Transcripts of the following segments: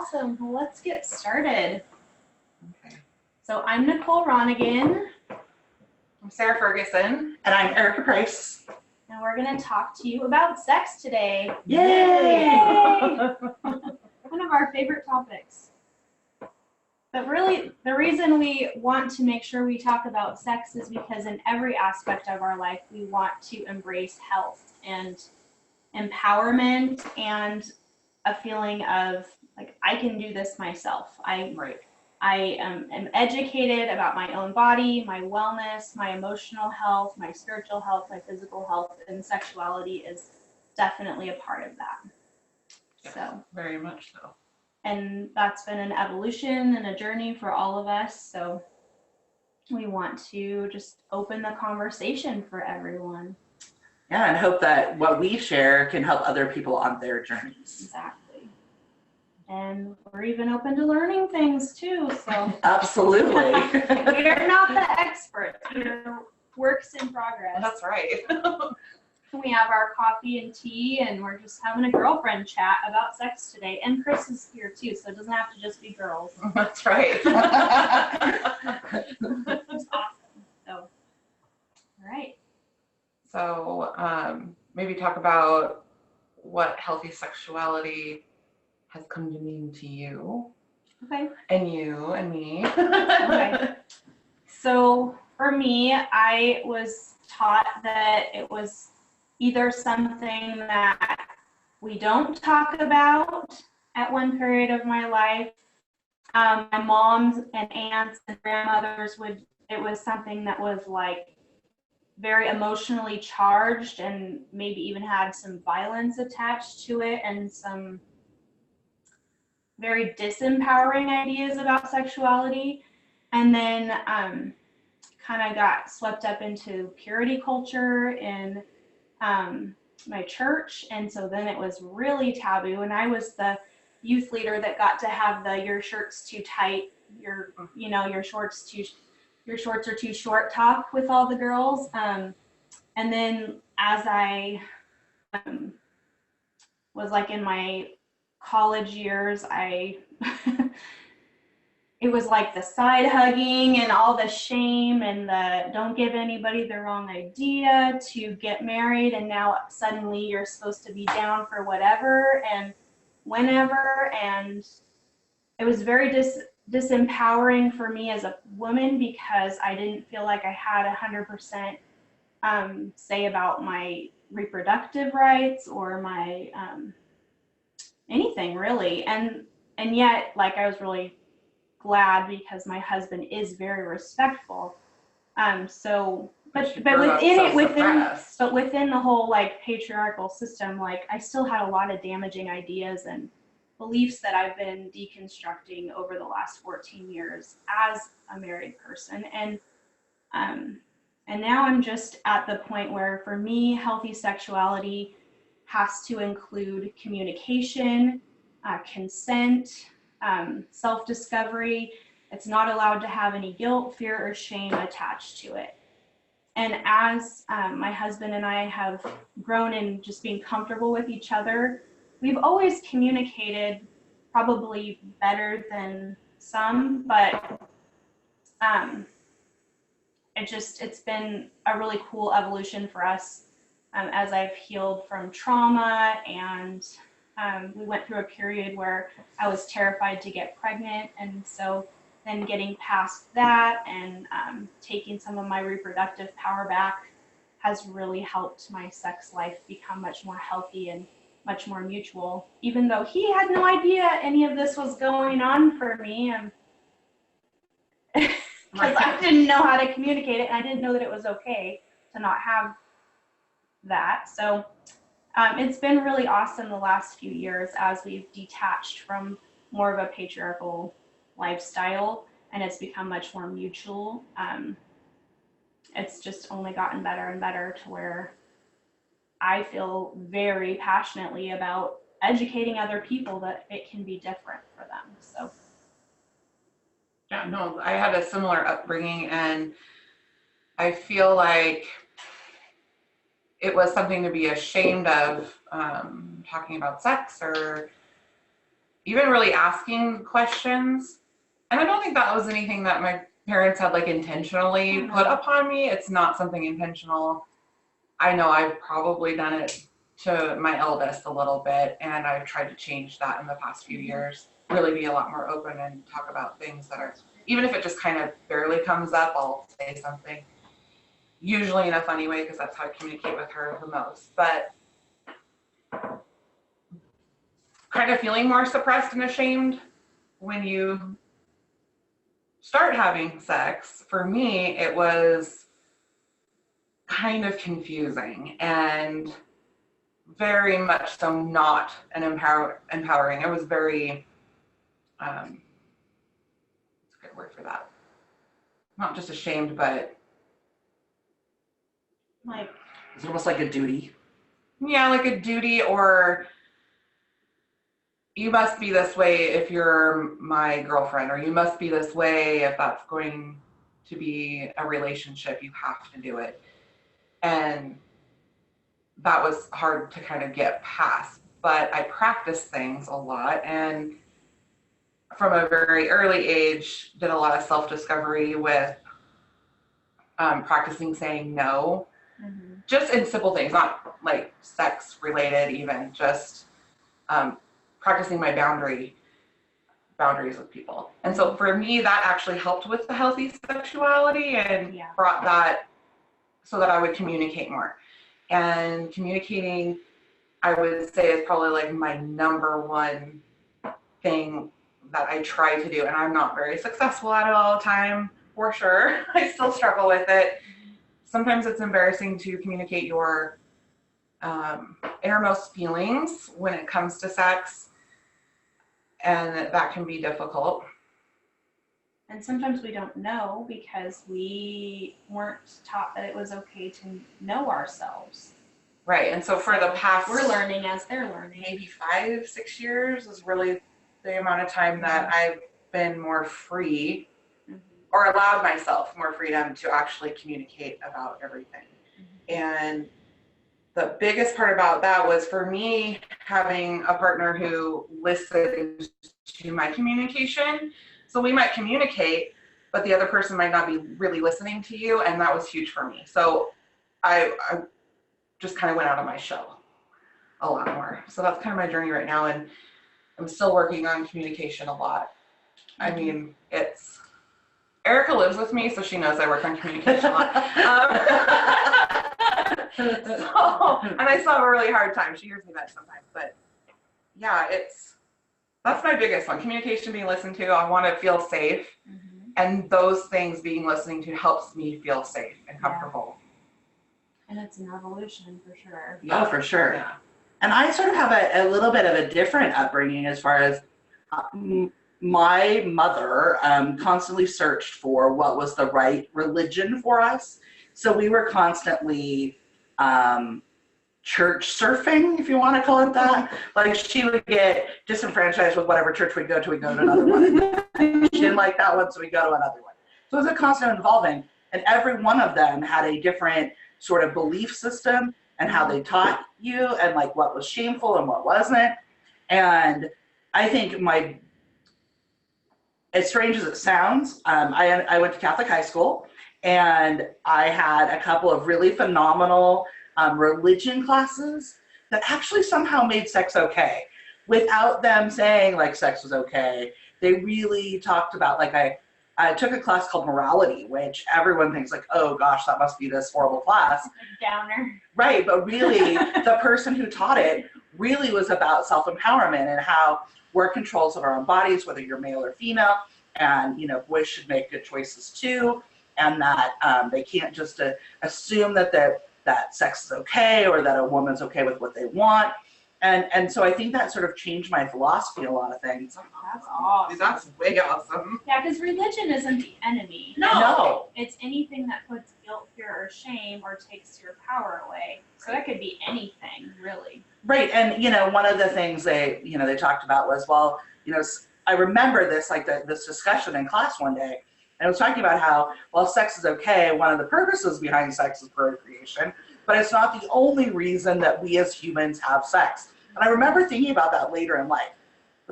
Awesome. Well, let's get started. Okay. So I'm Nicole Ronigan. I'm Sarah Ferguson. And I'm Erica Price. And we're going to talk to you about sex today. Yay! One of our favorite topics. But really, the reason we want to make sure we talk about sex is because in every aspect of our life, we want to embrace health and empowerment and a feeling of, like, I can do this myself. I am educated about my own body, my wellness, my emotional health, my spiritual health, my physical health, and sexuality is definitely a part of that. Yes, so very much so. And that's been an evolution and a journey for all of us. So we want to just open the conversation for everyone. Yeah, and hope that what we share can help other people on their journeys. Exactly. And we're even open to learning things too. So Absolutely. we're not the experts. We're works in progress. That's right. We have our coffee and tea, and we're just having a girlfriend chat about sex today. And Chris is here too, so it doesn't have to just be girls. That's right. It's awesome. So, all right. So maybe talk about what healthy sexuality has come to mean to you. Okay. And you and me. Okay. So for me, I was taught that it was either something that we don't talk about at one period of my life. My moms and aunts and grandmothers it was something that was like very emotionally charged and maybe even had some violence attached to it and some very disempowering ideas about sexuality. And then kind of got swept up into purity culture in my church, and so then it was really taboo, and I was the youth leader that got to have the "your shirt's too tight, your shorts are too short" talk with all the girls. And then as I was like in my college years, it was like the side hugging and all the shame and the don't give anybody the wrong idea to get married, and now suddenly you're supposed to be down for whatever and whenever, and it was very disempowering for me as a woman because I didn't feel like I had 100% say about my reproductive rights or my anything really, and yet like I was really glad because my husband is very respectful. But within the whole like patriarchal system, like I still had a lot of damaging ideas and beliefs that I've been deconstructing over the last 14 years as a married person. And now I'm just at the point where for me, healthy sexuality has to include communication, consent, self-discovery. It's not allowed to have any guilt, fear, or shame attached to it. And as my husband and I have grown in just being comfortable with each other, we've always communicated probably better than some, but it's been a really cool evolution for us as I've healed from trauma, and we went through a period where I was terrified to get pregnant, and so then getting past that and taking some of my reproductive power back has really helped my sex life become much more healthy and much more mutual, even though he had no idea any of this was going on for me, because I didn't know how to communicate it, and I didn't know that it was okay to not have that. So it's been really awesome the last few years as we've detached from more of a patriarchal lifestyle, and it's become much more mutual. It's just only gotten better and better to where I feel very passionately about educating other people that it can be different for them. So yeah, no, I had a similar upbringing, and I feel like it was something to be ashamed of, talking about sex or even really asking questions. And I don't think that was anything that my parents had like intentionally put upon me. It's not something intentional. I know I've probably done it to my eldest a little bit, and I've tried to change that in the past few years. Really be a lot more open and talk about things that are, even if it just kind of barely comes up, I'll say something. Usually in a funny way, because that's how I communicate with her the most. But kind of feeling more suppressed and ashamed when you start having sex. For me, it was kind of confusing and very much so not an empowering. It was very, what's a good word for that? Not just ashamed, but Like, It's almost like a duty. yeah, like a duty, or you must be this way if you're my girlfriend, or you must be this way if that's going to be a relationship, you have to do it. And that was hard to kind of get past, but I practiced things a lot, and from a very early age did a lot of self-discovery with practicing saying no, just in simple things, not like sex related, even just practicing my boundaries with people. And so for me, that actually helped with the healthy sexuality and brought that so that I would communicate more. And communicating, I would say, is probably like my number one thing that I try to do. And I'm not very successful at it all the time, for sure. I still struggle with it. Sometimes it's embarrassing to communicate your innermost feelings when it comes to sex, and that can be difficult. and sometimes we don't know because we weren't taught that it was okay to know ourselves. Right, and so for the past, we're learning as they're learning. Maybe 5-6 years is really the amount of time that I've been more free, or allowed myself more freedom to actually communicate about everything. And the biggest part about that was, for me, having a partner who listens to my communication. So we might communicate, but the other person might not be really listening to you, and that was huge for me. So I just kind of went out of my shell a lot more. So that's kind of my journey right now, and I'm still working on communication a lot. I mean, Erica lives with me, so she knows I work on communication a lot. And I still have a really hard time. She hears me that sometimes, but yeah, that's my biggest one. Communication, being listened to. I want to feel safe, and those things being listening to helps me feel safe and comfortable. And it's an evolution for sure. Yeah, for sure. Yeah. And I sort of have a little bit of a different upbringing as far as my mother constantly searched for what was the right religion for us. So we were constantly church surfing, if you want to call it that. Like, she would get disenfranchised with whatever church we'd go to another one. She didn't like that one, so we'd go to another one. So it was a constant evolving. And every one of them had a different sort of belief system and how they taught you, and like what was shameful and what wasn't. And I think as strange as it sounds, I went to Catholic high school, and I had a couple of really phenomenal religion classes that actually somehow made sex okay, without them saying like sex was okay. They really talked about, like, I took a class called morality, which everyone thinks like, oh gosh, that must be this horrible class. Downer. Right, but really the person who taught it really was about self-empowerment and how we're controls of our own bodies, whether you're male or female, and boys should make good choices too, and that they can't just assume that sex is okay, or that a woman's okay with what they want. And so I think that sort of changed my philosophy on a lot of things. That's awesome. That's way awesome. Yeah, because religion isn't the enemy. No. It's anything that puts guilt, fear, or shame, or takes your power away. So that could be anything, really. Right, and one of the things they talked about was, well, I remember this, like this discussion in class one day, and I was talking about how, while sex is okay, one of the purposes behind sex is procreation, but it's not the only reason that we as humans have sex. And I remember thinking about that later in life.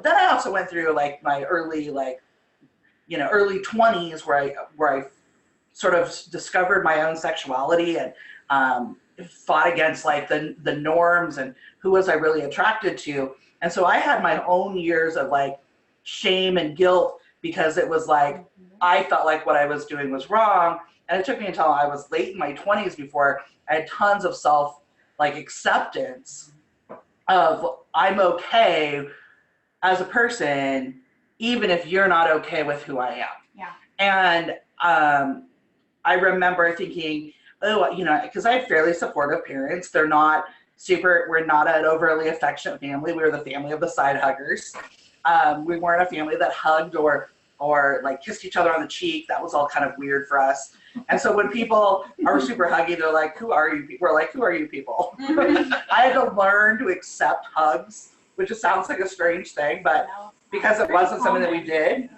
But then I also went through like my early 20s where I sort of discovered my own sexuality and fought against like the norms and who was I really attracted to. And so I had my own years of like shame and guilt because it was like I felt like what I was doing was wrong. And it took me until I was late in my 20s before I had tons of self like acceptance of I'm okay as a person, even if you're not okay with who I am. Yeah. And I remember thinking, oh, because I had fairly supportive parents. We're not an overly affectionate family. We were the family of the side huggers. We weren't a family that hugged or like kissed each other on the cheek. That was all kind of weird for us. And so when people are super huggy, they're like, who are you? We're like, who are you people? I had to learn to accept hugs, which just sounds like a strange thing, but because it wasn't something that we did.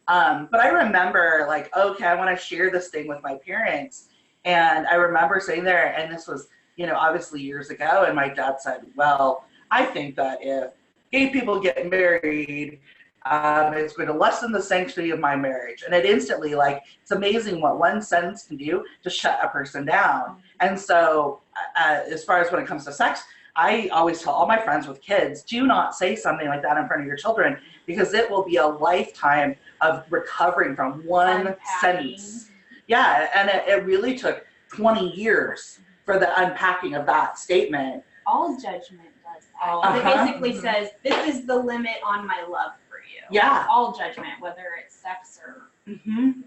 But I remember like, okay, I want to share this thing with my parents. And I remember sitting there, and this was, obviously years ago, and my dad said, well, I think that if gay people get married, it's going to lessen the sanctity of my marriage. And it instantly, like, it's amazing what one sentence can do to shut a person down. And so as far as when it comes to sex, I always tell all my friends with kids, do not say something like that in front of your children, because it will be a lifetime of recovering from one sentence. Yeah, and it really took 20 years for the unpacking of that statement. All judgment does that. It basically says, this is the limit on my love for you. Yeah. All judgment, whether it's sex or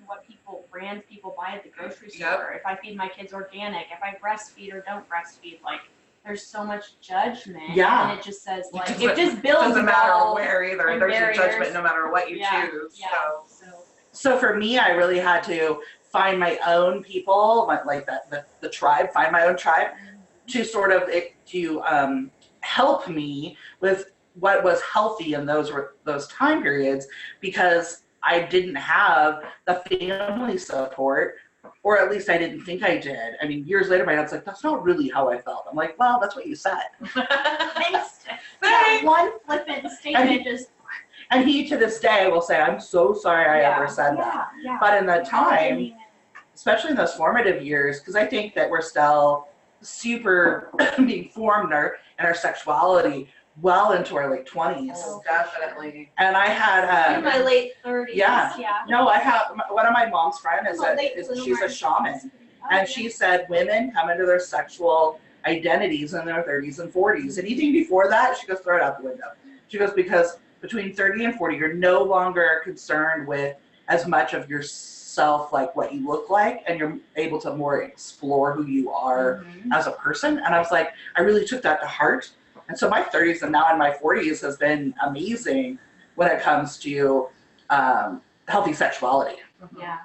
what brands people buy at the grocery store. If I feed my kids organic, if I breastfeed or don't breastfeed, like, there's so much judgment. Yeah. And it just says, like, it just builds doesn't matter walls where either. and There's barriers. a judgment no matter what you choose. Yeah. So for me, I really had to find my own people, like the tribe, find my own tribe to sort of help me with what was healthy in those time periods, because I didn't have the family support, or at least I didn't think I did. I mean, years later, my dad's like, that's not really how I felt. I'm like, well, that's what you said. Thanks. That one flippant statement and he to this day will say, I'm so sorry I ever said that. Yeah. But in the time, especially in those formative years, because I think that we're still super being formed in our sexuality well into our late 20s. Oh, definitely. And I had in my late 30s. Yeah. No, I have one of my mom's friends she's a shaman, and she said women come into their sexual identities in their 30s and 40s. Anything before that, she goes, throw it out the window. She goes, because between 30 and 40, you're no longer concerned with as much of yourself, like what you look like, and you're able to more explore who you are as a person. And I was like, I really took that to heart. And so my 30s and now in my 40s has been amazing when it comes to healthy sexuality. Yeah.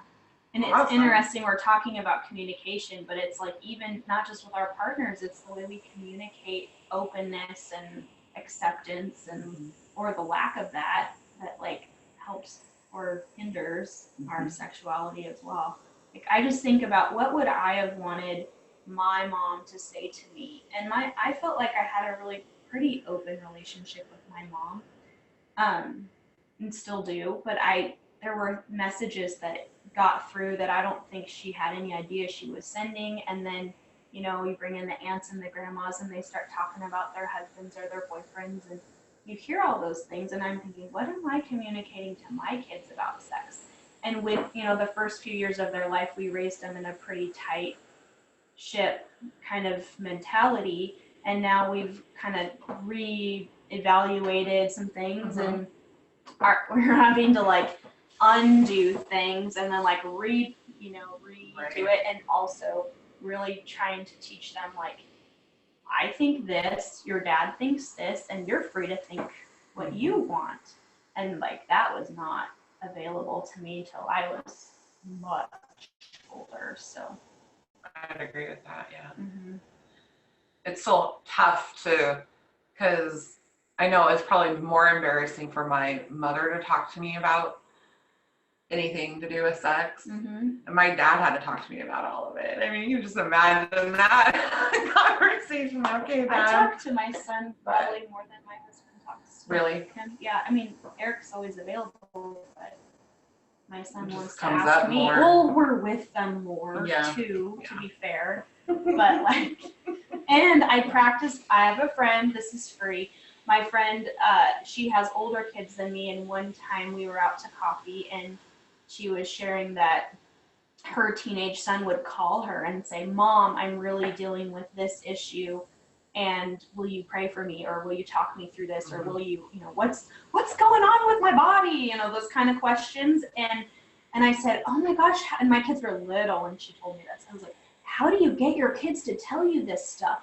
And it's interesting, we're talking about communication, but it's like even not just with our partners, it's the way we communicate openness and acceptance and or the lack of that like helps or hinders our sexuality as well. Like I just think about what would I have wanted my mom to say to me, and I felt like I had a really pretty open relationship with my mom, and still do, but there were messages that got through that I don't think she had any idea she was sending. And then you bring in the aunts and the grandmas and they start talking about their husbands or their boyfriends, and you hear all those things, and I'm thinking, what am I communicating to my kids about sex? And with the first few years of their life, we raised them in a pretty tight ship kind of mentality, and now we've kind of re-evaluated some things, and we're having to like undo things and then like redo it, and also really trying to teach them like, I think this, your dad thinks this, and you're free to think what you want. And like that was not available to me till I was much older. So I'd agree with that. Yeah. It's so tough because I know it's probably more embarrassing for my mother to talk to me about anything to do with sex. And my dad had to talk to me about all of it. I mean, you just imagine that conversation. Okay, Dad. I talk to my son probably more than my husband talks to Really? Yeah, I mean, Eric's always available, but my son It just wants to comes ask up me. more. Well, we're with them more Yeah. too, to Yeah. be fair. But like, and I practice. I have a friend. This is free. My friend, she has older kids than me, and one time we were out to coffee, and she was sharing that her teenage son would call her and say, "Mom, I'm really dealing with this issue, and will you pray for me, or will you talk me through this, or will you, what's going on with my body?" Those kind of questions. And I said, "Oh my gosh," and my kids were little, and she told me this. I was like, "How do you get your kids to tell you this stuff?"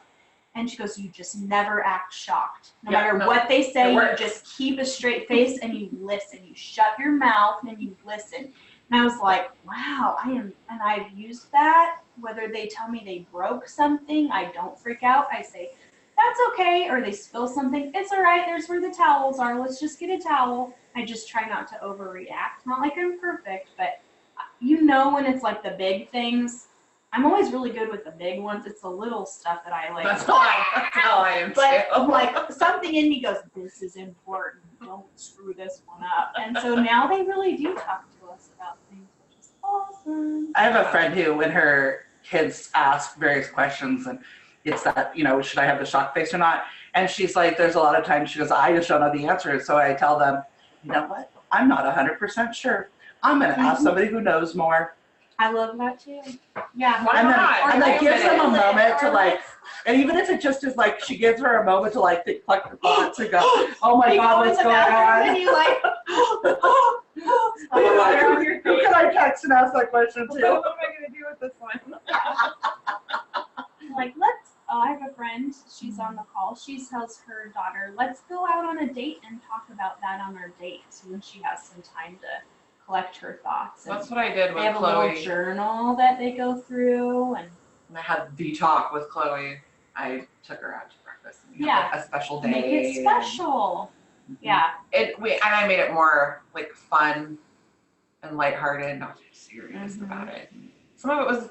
And she goes, "You just never act shocked. No matter what they say, you just keep a straight face and you listen. You shut your mouth and you listen." And I was like, wow, and I've used that. Whether they tell me they broke something, I don't freak out. I say, "That's okay." Or they spill something, "It's all right. There's where the towels are. Let's just get a towel." I just try not to overreact. Not like I'm perfect, but when it's like the big things, I'm always really good with the big ones. It's the little stuff that I like. That's how I am But too. like something in me goes, "This is important. Don't screw this one up." And so now they really do talk to us about things, which is awesome. I have a friend who, when her kids ask various questions, and it's that, should I have the shock face or not? And she's like, there's a lot of times she goes, I just don't know the answer. So I tell them, you know what? I'm not 100% sure. I'm going to ask somebody who knows more. I love that too. Yeah. Why And not? then Or gives them a minute. moment to like, and even if it just is like, she gives her a moment to like collect her thoughts and go, oh my You God, go in what's the going bathroom on? and you like, Who can I text and ask that question What to? am I going to do with this one? like, I have a friend, she's on the call. She tells her daughter, "Let's go out on a date and talk about that on our date." So when she has some time to collect her thoughts. That's what I did They with have a Chloe. little journal that they go through, and When I had the talk with Chloe, I took her out to breakfast. And we had, like, a special day. make it special. Yeah. And I made it more like fun and lighthearted, not too serious about it. Some of it was,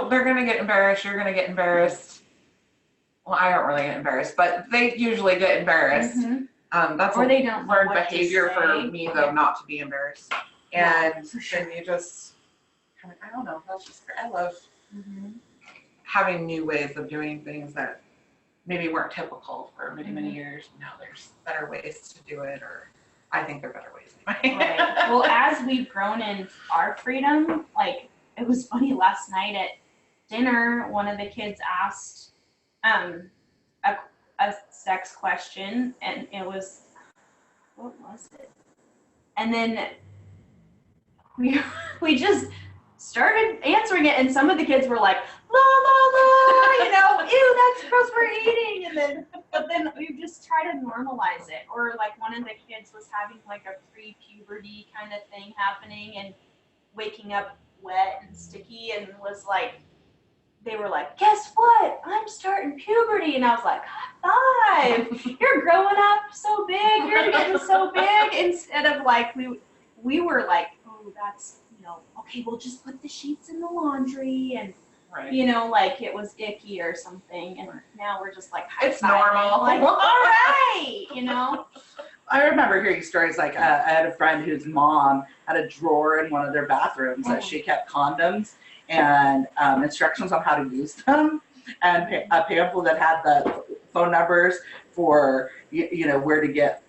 they're gonna get embarrassed. You're gonna get embarrassed. Well, I don't really get embarrassed, but they usually get embarrassed. That's Or they don't know learned what to behavior for say. me though, not to be embarrassed. And for sure. then you just kind of, I don't know. That's just I love having new ways of doing things that maybe weren't typical for many, many years. Now there's better ways to do it, or I think there are better ways anyway. Right. Well, as we've grown in our freedom, like, it was funny last night at dinner, one of the kids asked a sex question, and it was, what was it? And then we just started answering it, and some of the kids were like, "La la la," "Ew, that's gross, we're eating." But then we just try to normalize it. Or like one of the kids was having like a pre-puberty kind of thing happening and waking up wet and sticky, and was like, they were like, "Guess what? I'm starting puberty." And I was like, "High five! You're growing up so big. You're getting so big." Instead of like, we were like, "Oh, that's, okay, we'll just put the sheets in the laundry," and like it was icky or something. And now we're just like, it's normal. Like, all right, I remember hearing stories like I had a friend whose mom had a drawer in one of their bathrooms that she kept condoms and instructions on how to use them, and a pamphlet that had the phone numbers for where to get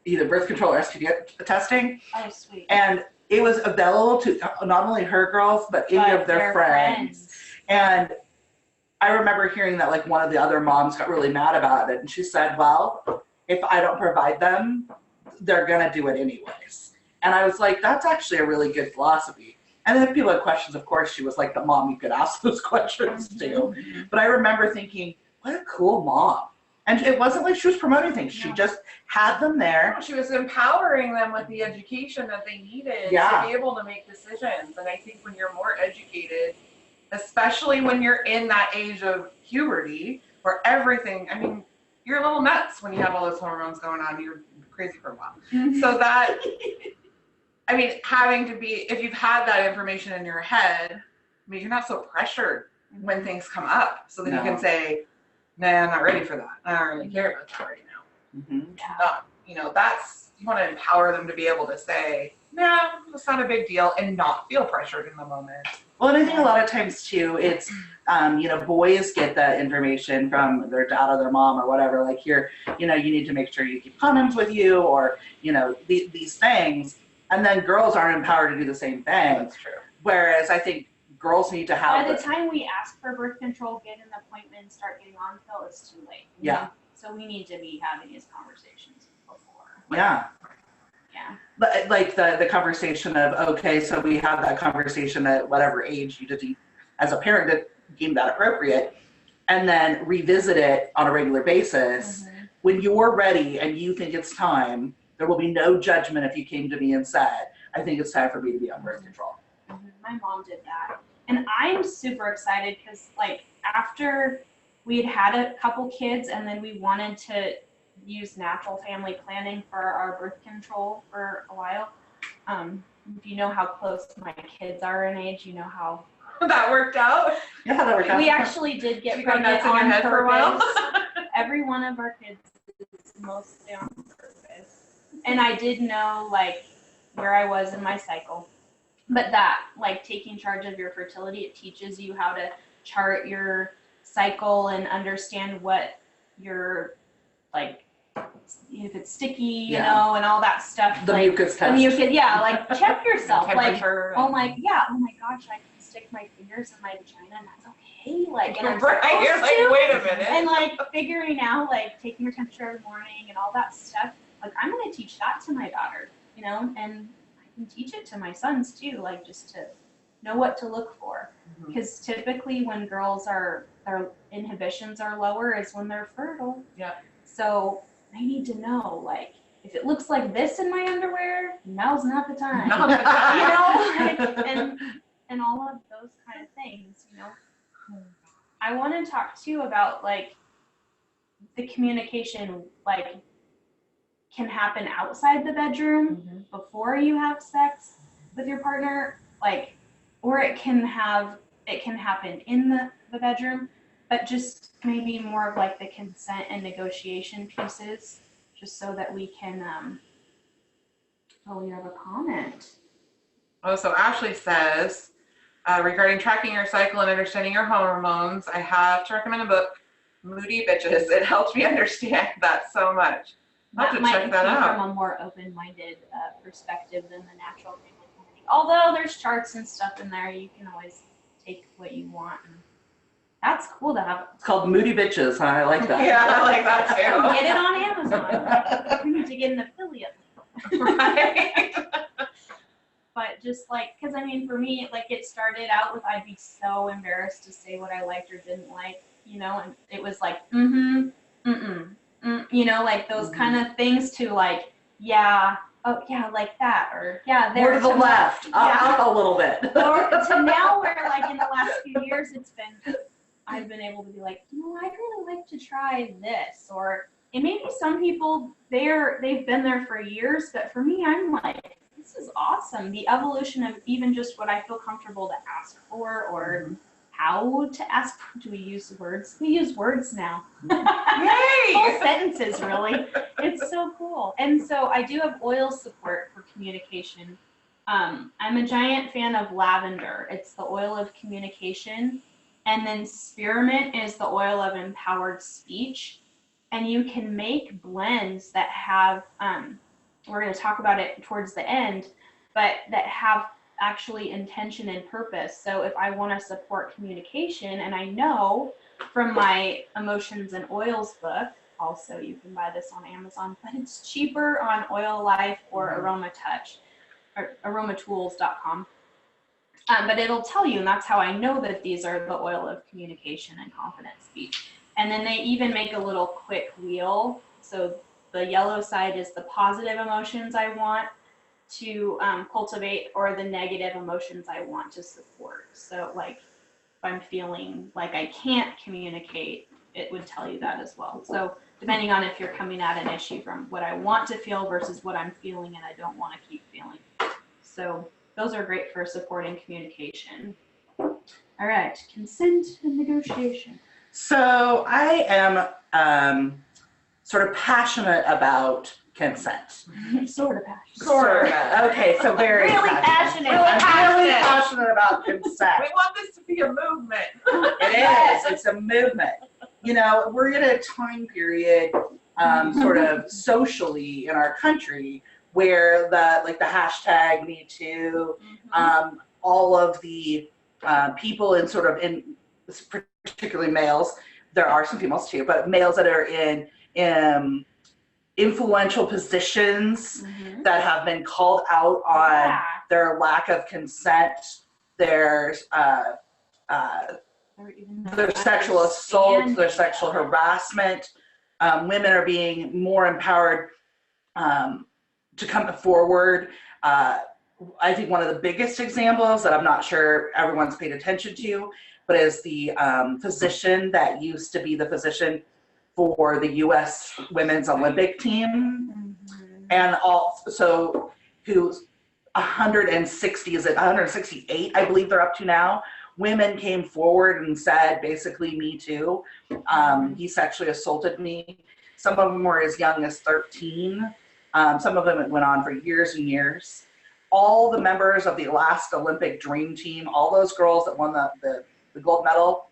either birth control or STD testing. Oh, sweet. And it was available to not only her girls but any of their friends. And I remember hearing that like one of the other moms got really mad about it, and she said, "Well, if I don't provide them, they're gonna do it anyways." And I was like, that's actually a really good philosophy. And then if people had questions, of course, she was like the mom you could ask those questions to. But I remember thinking, what a cool mom. And it wasn't like she was promoting things. She just had them there. No, she was empowering them with the education that they needed to be able to make decisions. And I think when you're more educated, especially when you're in that age of puberty, where everything, you're a little nuts when you have all those hormones going on. You're crazy for a while. So that, having to be, if you've had that information in your head, you're not so pressured when things come up. So then you can say, "Nah, I'm not ready for that. I don't really care about that right now." you want to empower them to be able to say, no, it's not a big deal, and not feel pressured in the moment. Well, and I think a lot of times too, it's, boys get that information from their dad or their mom or whatever, like here, you need to make sure you keep condoms with you, or, these things. And then girls aren't empowered to do the same thing. That's true. Whereas I think girls need to have. By the time we ask for birth control, get an appointment, and start getting on pill, it's too late. Yeah. So we need to be having these conversations before. Yeah. Yeah. But like the conversation of, okay, so we have that conversation at whatever age you did as a parent that deem that appropriate, and then revisit it on a regular basis. Mm-hmm. When you're ready and you think it's time, there will be no judgment if you came to me and said, I think it's time for me to be on birth control. Mm-hmm. My mom did that. And I'm super excited because after we had a couple kids and then we wanted to use natural family planning for our birth control for a while. If you know how close my kids are in age, you know how that worked out. Yeah, that worked out. We actually did get pregnant in your on head for a while. purpose. Every one of our kids is mostly on purpose. And I did know where I was in my cycle. But that, taking charge of your fertility, it teaches you how to chart your cycle and understand what your if it's sticky, and all that stuff. The mucus test. The mucus, check yourself. Temperature. Oh my gosh, I can stick my fingers in my vagina and that's okay. And I'm right, you're supposed to. wait a minute. And figuring out, taking your temperature every morning and all that stuff. I'm gonna teach that to my daughter, and I can teach it to my sons too, just to know what to look for. Because typically when girls their inhibitions are lower is when they're fertile. Yeah. So I need to know, if it looks like this in my underwear, now's not the time. Not the time. And all of those kind of things, I want to talk too about the communication can happen outside the bedroom before you have sex with your partner, or it can happen in the bedroom, but just maybe more of the consent and negotiation pieces, just so that we can we have a comment. Oh, so Ashley says, regarding tracking your cycle and understanding your hormones, I have to recommend a book, Moody Bitches. It helped me understand that so much. I'll have to check that out. From a more open-minded perspective than the natural family planning. Although there's charts and stuff in there, you can always take what you want. And that's cool to have. It's called Moody Bitches. I like that. Yeah, I like that too. Get it on Amazon. We need to get an affiliate. Right. But just because for me, it started out with I'd be so embarrassed to say what I liked or didn't like, and it was those kind of things to yeah, oh yeah, like that, or yeah, there. More to the left, up a little bit. Or to now where in the last few years I've been able to be I'd really like to try this, and maybe some people they've been there for years, but for me, I'm this is awesome. The evolution of even just what I feel comfortable to ask for, or how to ask. Do we use words? We use words now. Yay! Whole sentences, really. It's so cool. And so I do have oil support for communication. I'm a giant fan of lavender. It's the oil of communication. And then spearmint is the oil of empowered speech. And you can make blends that have, we're going to talk about it towards the end, but that have actually intention and purpose. So if I want to support communication, and I know from my Emotions and Oils book, also you can buy this on Amazon, but it's cheaper on Oil Life or Aroma Touch or aromatools.com. But it'll tell you, and that's how I know that these are the oil of communication and confident speech. And then they even make a little quick wheel. So the yellow side is the positive emotions I want to cultivate, or the negative emotions I want to support. So if I'm feeling like I can't communicate, it would tell you that as well. So depending on if you're coming at an issue from what I want to feel versus what I'm feeling and I don't want to keep feeling. So those are great for supporting communication. All right, consent and negotiation. So I am sort of passionate about consent. Sort of passionate. Sort of. Okay, so very Really passionate. passionate. I'm really Passionate. passionate about consent. We want this to be a movement. It is. It's a movement. You know, we're in a time period, sort of socially in our country, where the hashtag Me Too, all of the people in sort of in particularly males. There are some females too, but males that are in influential positions that have been called out on their lack of consent, their sexual assault, their sexual harassment. Women are being more empowered to come forward. I think one of the biggest examples that I'm not sure everyone's paid attention to, but is the physician that used to be the physician for the U.S. Women's Olympic team, and also who's 160, is it 168? I believe they're up to now. Women came forward and said, basically, me too. He sexually assaulted me. Some of them were as young as 13. Some of them went on for years and years. All the members of the last Olympic Dream Team, all those girls that won the gold medal,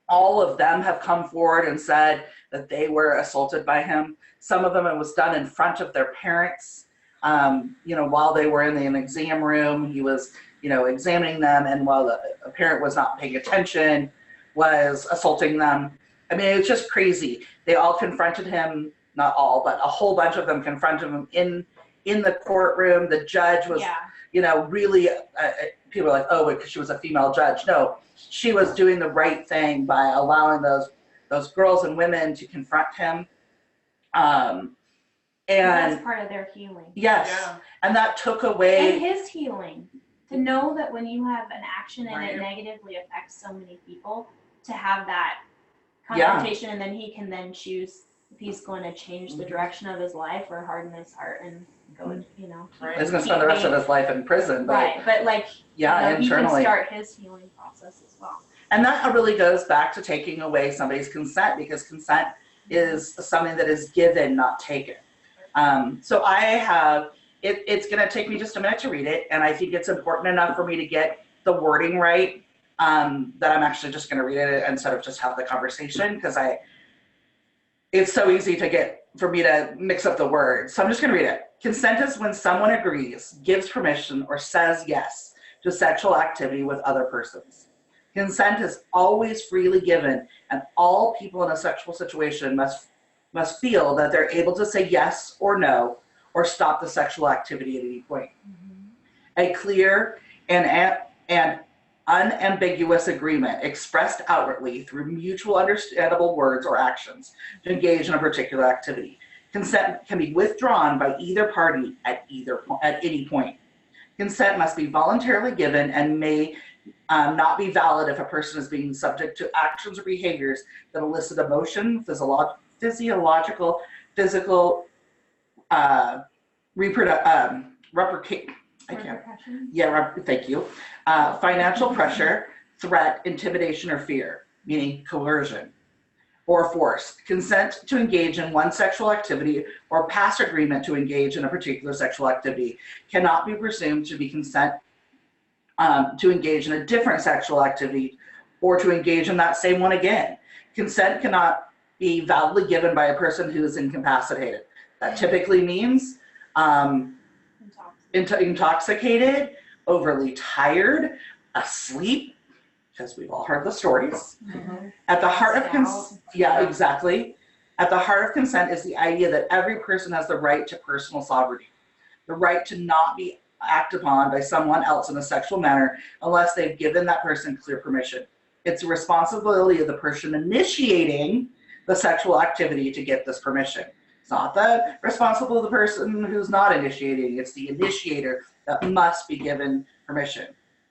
all of them have come forward and said that they were assaulted by him. Some of them, it was done in front of their parents. While they were in an exam room, he was, examining them, and while a parent was not paying attention, was assaulting them. I mean, it's just crazy. They all confronted him, not all, but a whole bunch of them confronted him in the courtroom. The judge was, really, people are like, oh, because she was a female judge. No, she was doing the right thing by allowing those girls and women to confront him. And that's part of their healing. Yes. Yeah. And that took away. And his healing. To know that when you have an action and it negatively affects so many people, to have that confrontation, and then he can then choose if he's going to change the direction of his life or harden his heart and go, Right. He's going to spend the rest of his life in prison. But, but internally. He can start his healing process as well. And that really goes back to taking away somebody's consent, because consent is something that is given, not taken. So I have, it's going to take me just a minute to read it, and I think it's important enough for me to get the wording right, that I'm actually just going to read it instead of just have the conversation, because it's so easy for me to mix up the words. So I'm just going to read it. Consent is when someone agrees, gives permission, or says yes to sexual activity with other persons. Consent is always freely given, and all people in a sexual situation must feel that they're able to say yes or no, or stop the sexual activity at any point. A clear and unambiguous agreement expressed outwardly through mutual understandable words or actions to engage in a particular activity. Consent can be withdrawn by either party at any point. Consent must be voluntarily given and may not be valid if a person is being subject to actions or behaviors that elicit emotion, physiological, physical, thank you. Financial pressure, threat, intimidation, or fear, meaning coercion, or force. Consent to engage in one sexual activity or past agreement to engage in a particular sexual activity cannot be presumed to be consent to engage in a different sexual activity or to engage in that same one again. Consent cannot be validly given by a person who is incapacitated. That typically means intoxicated, overly tired, asleep, because we've all heard the stories. At the heart of consent, exactly. At the heart of consent is the idea that every person has the right to personal sovereignty, the right to not be acted upon by someone else in a sexual manner unless they've given that person clear permission. It's the responsibility of the person initiating the sexual activity to get this permission. It's not the responsibility of the person who's not initiating. It's the initiator that must be given permission.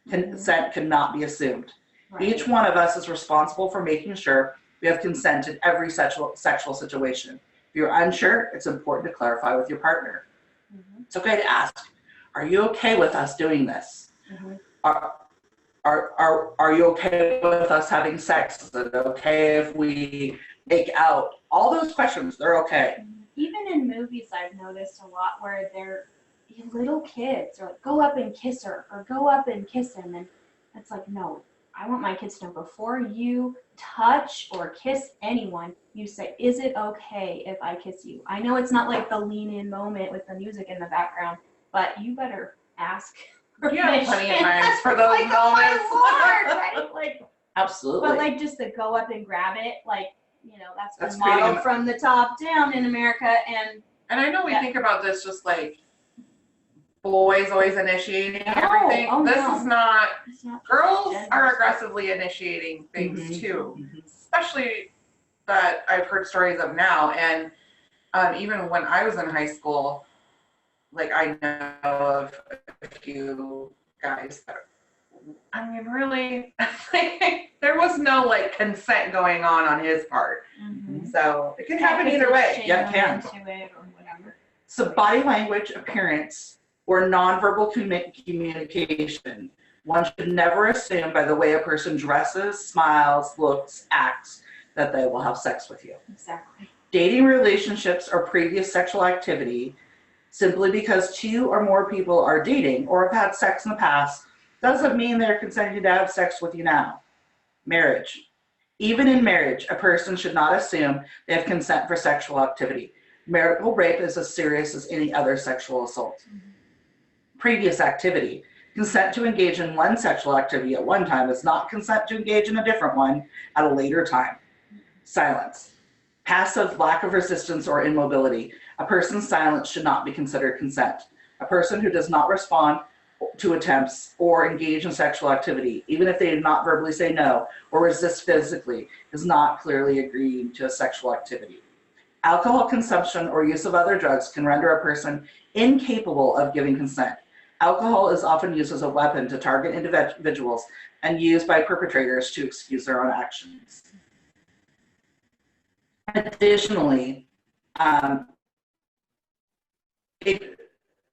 Consent cannot be assumed. Right. Each one of us is responsible for making sure we have consent in every sexual situation. If you're unsure, it's important to clarify with your partner. It's okay to ask, are you okay with us doing this? Are you okay with us having sex? Is it okay if we make out? All those questions, they're okay. even in movies, I've noticed a lot where they're little kids are like, go up and kiss her or go up and kiss him. And it's like, no, I want my kids to know before you touch or kiss anyone, you say, is it okay if I kiss you? I know it's not like the lean in moment with the music in the background, but you better ask. Yeah, plenty of times for those like, oh my moments. Lord, right? Like, Absolutely. but like just to go up and grab it, like, that's That's been modeled creating from the top down in America. And I know we think about this just like boys always initiating No, everything. oh, This no. is not. it's not Girls gender. are aggressively initiating things Mhm, too, mhm. especially that I've heard stories of now. And even when I was in high school, like I know of a few guys that, I mean, really, there was no like consent going on his part. Mhm. So it can happen either way. Yeah, it can. Into it or whatever. So body language, appearance, or nonverbal communication. One should never assume by the way a person dresses, smiles, looks, acts, that they will have sex with you. Exactly. Dating relationships or previous sexual activity, simply because 2 or more people are dating or have had sex in the past, doesn't mean they're consenting to have sex with you now. Marriage. Even in marriage, a person should not assume they have consent for sexual activity. Marital rape is as serious as any other sexual assault. Previous activity. Consent to engage in one sexual activity at one time is not consent to engage in a different one at a later time. Silence. Passive lack of resistance or immobility. A person's silence should not be considered consent. A person who does not respond to attempts or engage in sexual activity, even if they did not verbally say no or resist physically, is not clearly agreeing to a sexual activity. Alcohol consumption or use of other drugs can render a person incapable of giving consent. Alcohol is often used as a weapon to target individuals and used by perpetrators to excuse their own actions. Additionally,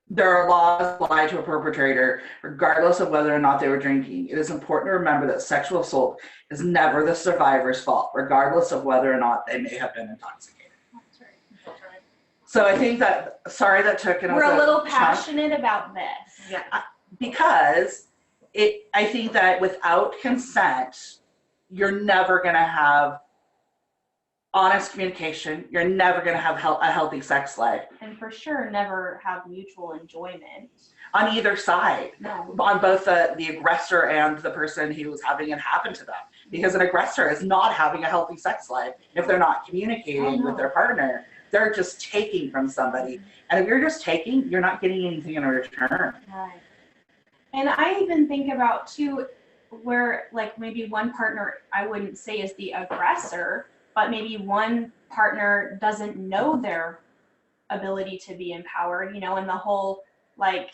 there are laws applied to a perpetrator regardless of whether or not they were drinking. It is important to remember that sexual assault is never the survivor's fault, regardless of whether or not they may have been intoxicated. That's right. That's right. So I think that, sorry that took We're a little chunk, passionate about this. Yeah. because I think that without consent, you're never going to have honest communication. You're never going to have a healthy sex life And for sure, never have mutual enjoyment. on either side, No. on both the aggressor and the person who is having it happen to them. Because an aggressor is not having a healthy sex life if they're not communicating with their partner. They're just taking from somebody. And if you're just taking, you're not getting anything in return. Right. And I even think about too, where like maybe one partner I wouldn't say is the aggressor, but maybe one partner doesn't know their ability to be empowered, and the whole like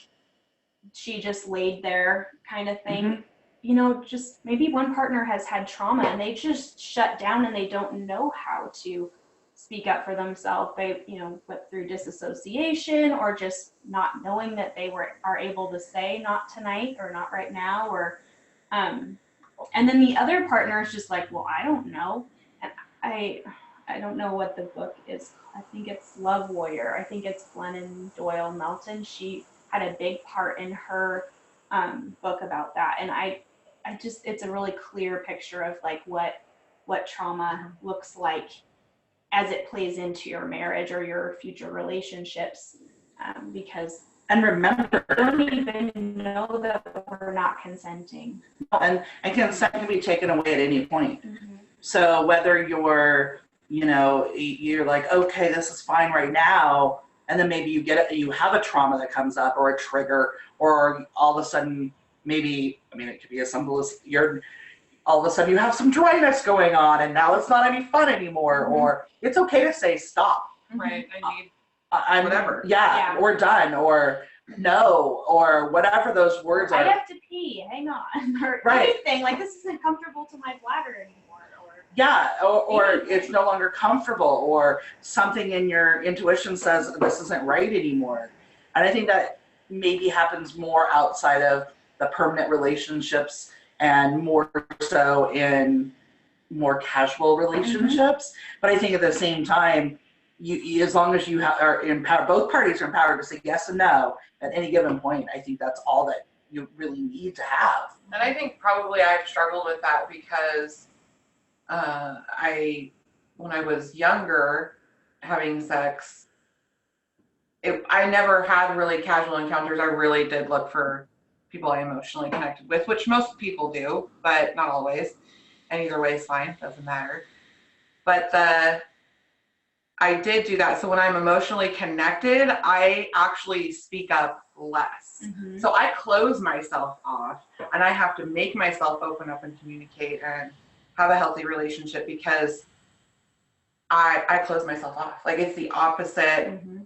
she just laid there kind of thing. Just maybe one partner has had trauma and they just shut down and they don't know how to speak up for themselves. They, went through disassociation or just not knowing that they are able to say not tonight or not right now, or and then the other partner is just like, well, I don't know. And I don't know what the book is. I think it's Love Warrior. I think it's Glennon Doyle Melton. She had a big part in her book about that. And I just, it's a really clear picture of like what trauma looks like as it plays into your marriage or your future relationships, because And remember, we don't even know that we're not consenting. and consent can be taken away at any point. So whether you're, you're like, okay, this is fine right now, and then maybe you have a trauma that comes up or a trigger, or all of a sudden, maybe, it could be as simple as all of a sudden you have some dryness going on and now it's not any fun anymore, or it's okay to say stop. Right. I need I'm whatever. Yeah. Or done, or no, or whatever those words I are. have to pee, hang on, or Right. anything, like this isn't comfortable to my bladder anymore, or Yeah, or it's no longer comfortable, or something in your intuition says this isn't right anymore. And I think that maybe happens more outside of the permanent relationships and more so in more casual relationships. But I think at the same time, you as long as you are empowered, both parties are empowered to say yes and no at any given point. I think that's all that you really need to have. And I think probably I've struggled with that because when I was younger, having sex, I never had really casual encounters. I really did look for people I emotionally connected with, which most people do, but not always. And either way is fine, doesn't matter. But I did do that. So when I'm emotionally connected, I actually speak up less. Mm-hmm. So I close myself off, and I have to make myself open up and communicate and have a healthy relationship because I close myself off. Like it's the opposite. Mm-hmm.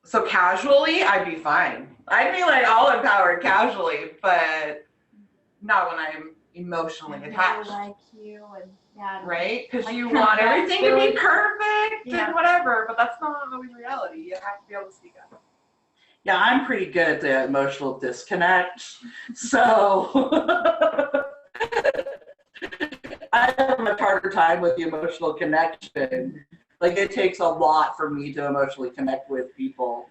So casually, I'd be fine. I'd be like all empowered casually, but not when I'm emotionally attached. Like you and yeah. Right? Because Like, you want everything to be perfect Yeah. and whatever, but that's not always reality. You have to be able to speak up. Yeah, I'm pretty good at the emotional disconnect. So I have a much harder time with the emotional connection. Like it takes a lot for me to emotionally connect with people.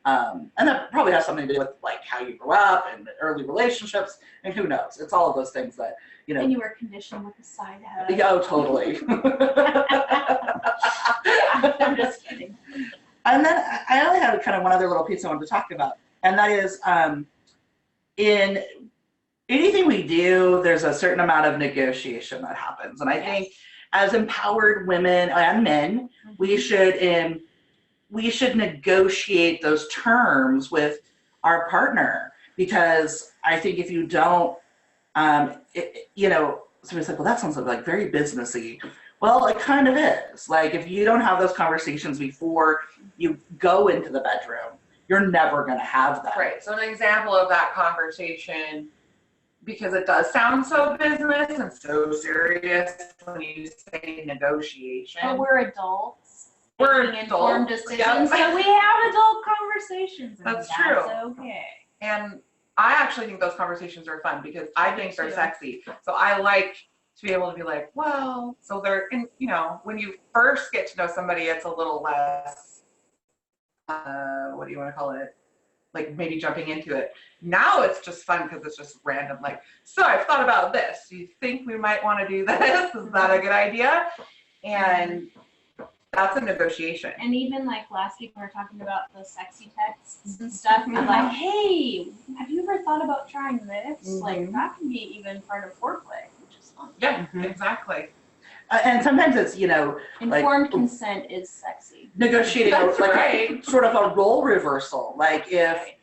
And that probably has something to do with like how you grew up and early relationships, and who knows? It's all of those things that, you know. And you were conditioned with a side hug. Yeah, oh, totally. I'm just kidding. And then I only have kind of one other little piece I wanted to talk about, and that is in anything we do, there's a certain amount of negotiation that happens. And I think as empowered women and men, we should negotiate those terms with our partner, because I think if you don't, you know, somebody's like, well, that sounds like very businessy. Well, it kind of is. Like if you don't have those conversations before you go into the bedroom, you're never going to have that. Right. So an example of that conversation, because it does sound so business and so serious when you say negotiation. But we're adults. We're making informed adults, decisions, yep. so we have adult conversations. And That's true. Okay. And I actually think those conversations are fun because I think they're too. sexy. So I like to be able to be like, well, so they're, and you know, when you first get to know somebody, it's a little less, what do you want to call it? Like maybe jumping into it. Now it's just fun because it's just random. Like, so I've thought about this. Do you think we might want to do this? Is that a good idea? And that's a negotiation. And even like last week we were talking about the sexy texts and stuff. And like, hey, have you ever thought about trying this? Mm-hmm. Like that can be even part of foreplay, which is fun. Yeah, exactly. And sometimes it's, you know, Informed consent is sexy. negotiating That's like right. sort of a role reversal. Like if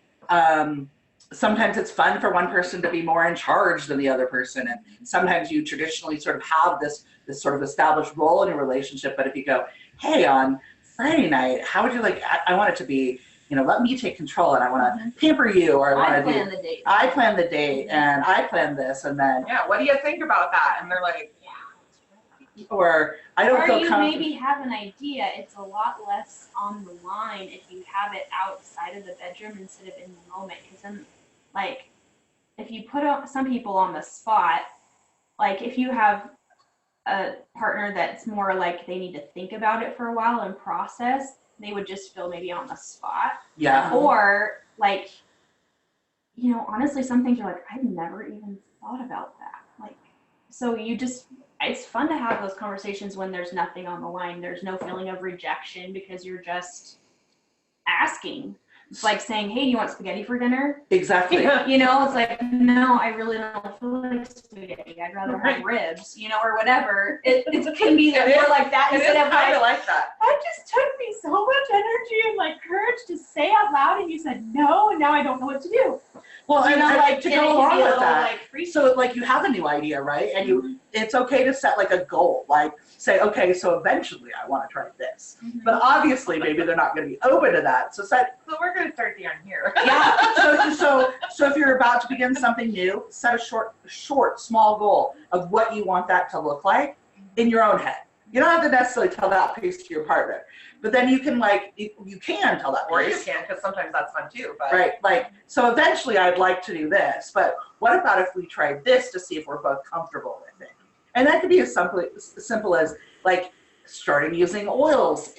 sometimes it's fun for one person to be more in charge than the other person, and sometimes you traditionally sort of have this sort of established role in a relationship. But if you go, hey, on Friday night, how would you like? I want it to be, you know, let me take control, and I want to pamper you, or I want to plan the date. I plan the date, and I plan this, and then Yeah, what do you think about that? And they're like, or I don't or feel you comfortable. maybe have an idea. It's a lot less on the line if you have it outside of the bedroom instead of in the moment. Because then, like, if you put some people on the spot, like if you have a partner that's more like they need to think about it for a while and process, they would just feel maybe on the spot. Yeah. Or like, you know, honestly, some things you're like, I've never even thought about that. Like, so you just, it's fun to have those conversations when there's nothing on the line. There's no feeling of rejection because you're just asking. It's like saying, hey, you want spaghetti for dinner? Exactly. You know, it's like, no, I really don't feel like spaghetti. I'd rather have ribs, you know, or whatever. It can be that more like that it instead is of kind like, of like that. that just took me so much energy and like courage to say out loud, and you said no, and now I don't know what to do. Well, You know, and like to and it go can along be a with little, that, like, freaky. so like you have a new idea, right? And it's okay to set like a goal, like say, okay, so eventually I want to try this. But obviously, maybe they're not going to be open to that. So set, So we're going to start the on here. yeah. So if you're about to begin something new, set a short, small goal of what you want that to look like in your own head. You don't have to necessarily tell that piece to your partner, but then you can you can tell that Or you piece. can, because sometimes that's fun too. But Right, like, so eventually I'd like to do this, but what about if we tried this to see if we're both comfortable with it? And that could be as simple as, like, starting using oils,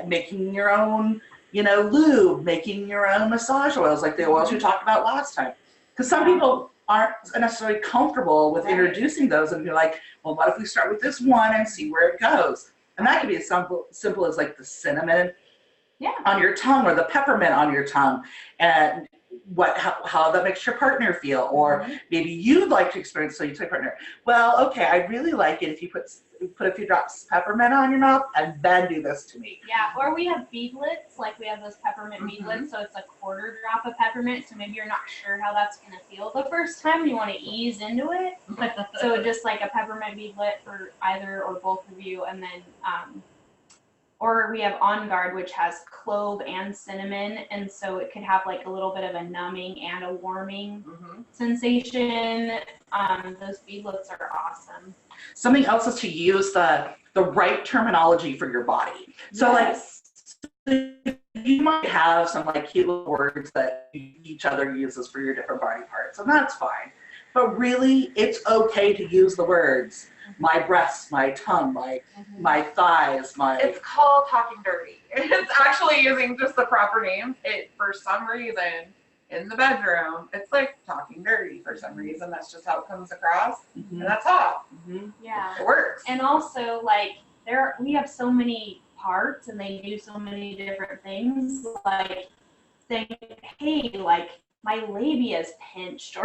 making your own, lube, making your own massage oils, like the oils we talked about last time. Because some people aren't necessarily comfortable with introducing those, and you're like, well, what if we start with this one and see where it goes? And that could be as simple as like the cinnamon on your tongue or the peppermint on your tongue, and how that makes your partner feel. Or maybe you'd like to experience, so you tell your partner, well, okay, I'd really like it if you put a few drops of peppermint on your mouth and then do this to me. Yeah, or we have beadlets, like we have those peppermint beadlets, so it's a quarter drop of peppermint, so maybe you're not sure how that's going to feel the first time, you want to ease into it. So just like a peppermint beadlet for either or both of you, and then or we have On Guard, which has clove and cinnamon, and so it could have like a little bit of a numbing and a warming sensation. Those beadlets are awesome. Something else is to use the right terminology for your body. So like you might have some like cute little words that each other uses for your different body parts, and that's fine. But really, it's okay to use the words my breasts, my tongue, my thighs, It's called talking dirty. It's actually using just the proper names. It, for some reason, in the bedroom, it's like talking dirty for some reason. That's just how it comes across, and that's hot. Yeah. It works. And also, like, we have so many parts, and they do so many different things. Like saying, "Hey, like my labia is pinched,"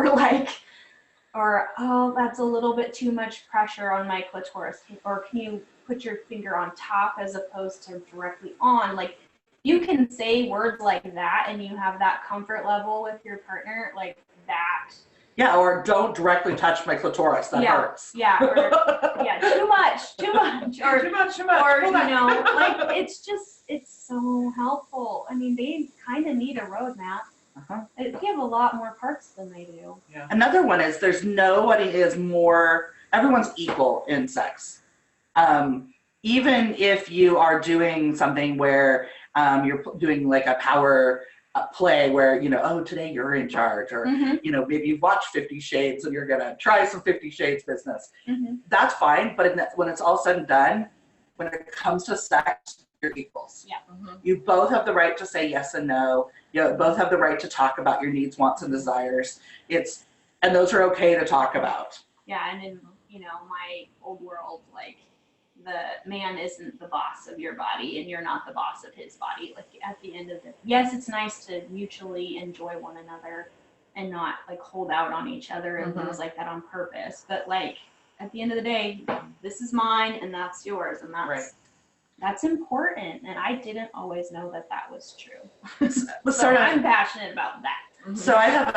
or "Oh, that's a little bit too much pressure on my clitoris," or "Can you put your finger on top as opposed to directly on?" Like, you can say words like that, and you have that comfort level with your partner, like that. Yeah, or "Don't directly touch my clitoris, that hurts." Yeah, or, too much, or too much. or like it's so helpful. I mean, they kind of need a roadmap. They have a lot more parts than they do. Yeah. Another one is everyone's equal in sex. Even if you are doing something where you're doing like a power play where, today you're in charge, or, maybe you've watched 50 Shades and you're going to try some 50 Shades business. That's fine. But when it's all said and done, when it comes to sex, you're equals. Yeah. You both have the right to say yes and no. You both have the right to talk about your needs, wants, and desires. And those are okay to talk about. Yeah, and in my old world, like, the man isn't the boss of your body, and you're not the boss of his body. Like, at the end of it, yes, it's nice to mutually enjoy one another and not like hold out on each other and things like that on purpose. But like, at the end of the day, this is mine and that's yours, and that's important. And I didn't always know that was true. So I'm passionate about that. So I have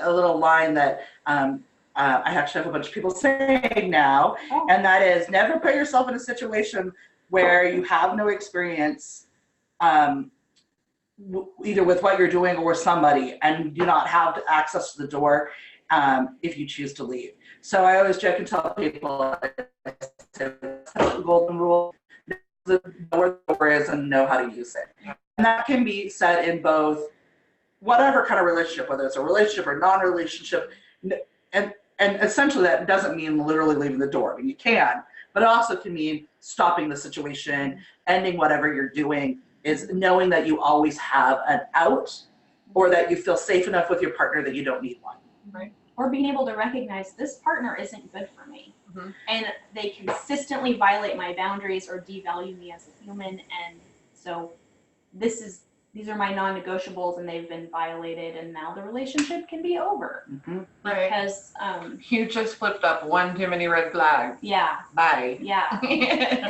a little line that I actually have a bunch of people saying now, and that is, never put yourself in a situation where you have no experience either with what you're doing or with somebody, and do not have access to the door if you choose to leave. So I always joke and tell people, the golden rule: know where the door is and know how to use it. And that can be said in both whatever kind of relationship, whether it's a relationship or non-relationship. And essentially that doesn't mean literally leaving the door. I mean, you can, but it also can mean stopping the situation, ending whatever you're doing, is knowing that you always have an out, or that you feel safe enough with your partner that you don't need one. Right. Or being able to recognize this partner isn't good for me. And they consistently violate my boundaries or devalue me as a human. And so these are my non-negotiables, and they've been violated, and now the relationship can be over. Because you just flipped up one too many red flags. Yeah. Bye. Yeah.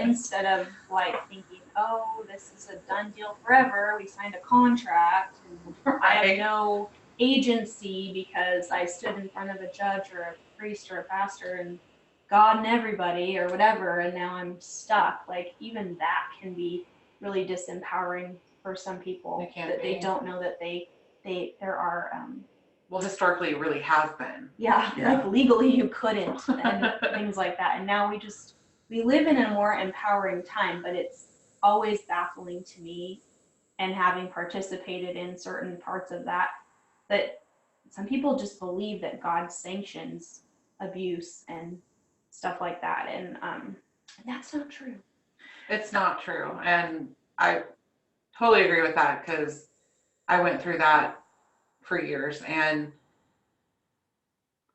Instead of like thinking, oh, this is a done deal forever. We signed a contract. And I have no agency because I stood in front of a judge or a priest or a pastor and God and everybody or whatever, and now I'm stuck. Like, even that can be really disempowering for some people, that they don't know that there are well, historically it really has been. Like legally you couldn't, and things like that. And now we live in a more empowering time, but it's always baffling to me, and having participated in certain parts of that some people just believe that God sanctions abuse and stuff like that, and that's not true. It's not true. And I totally agree with that because I went through that for years and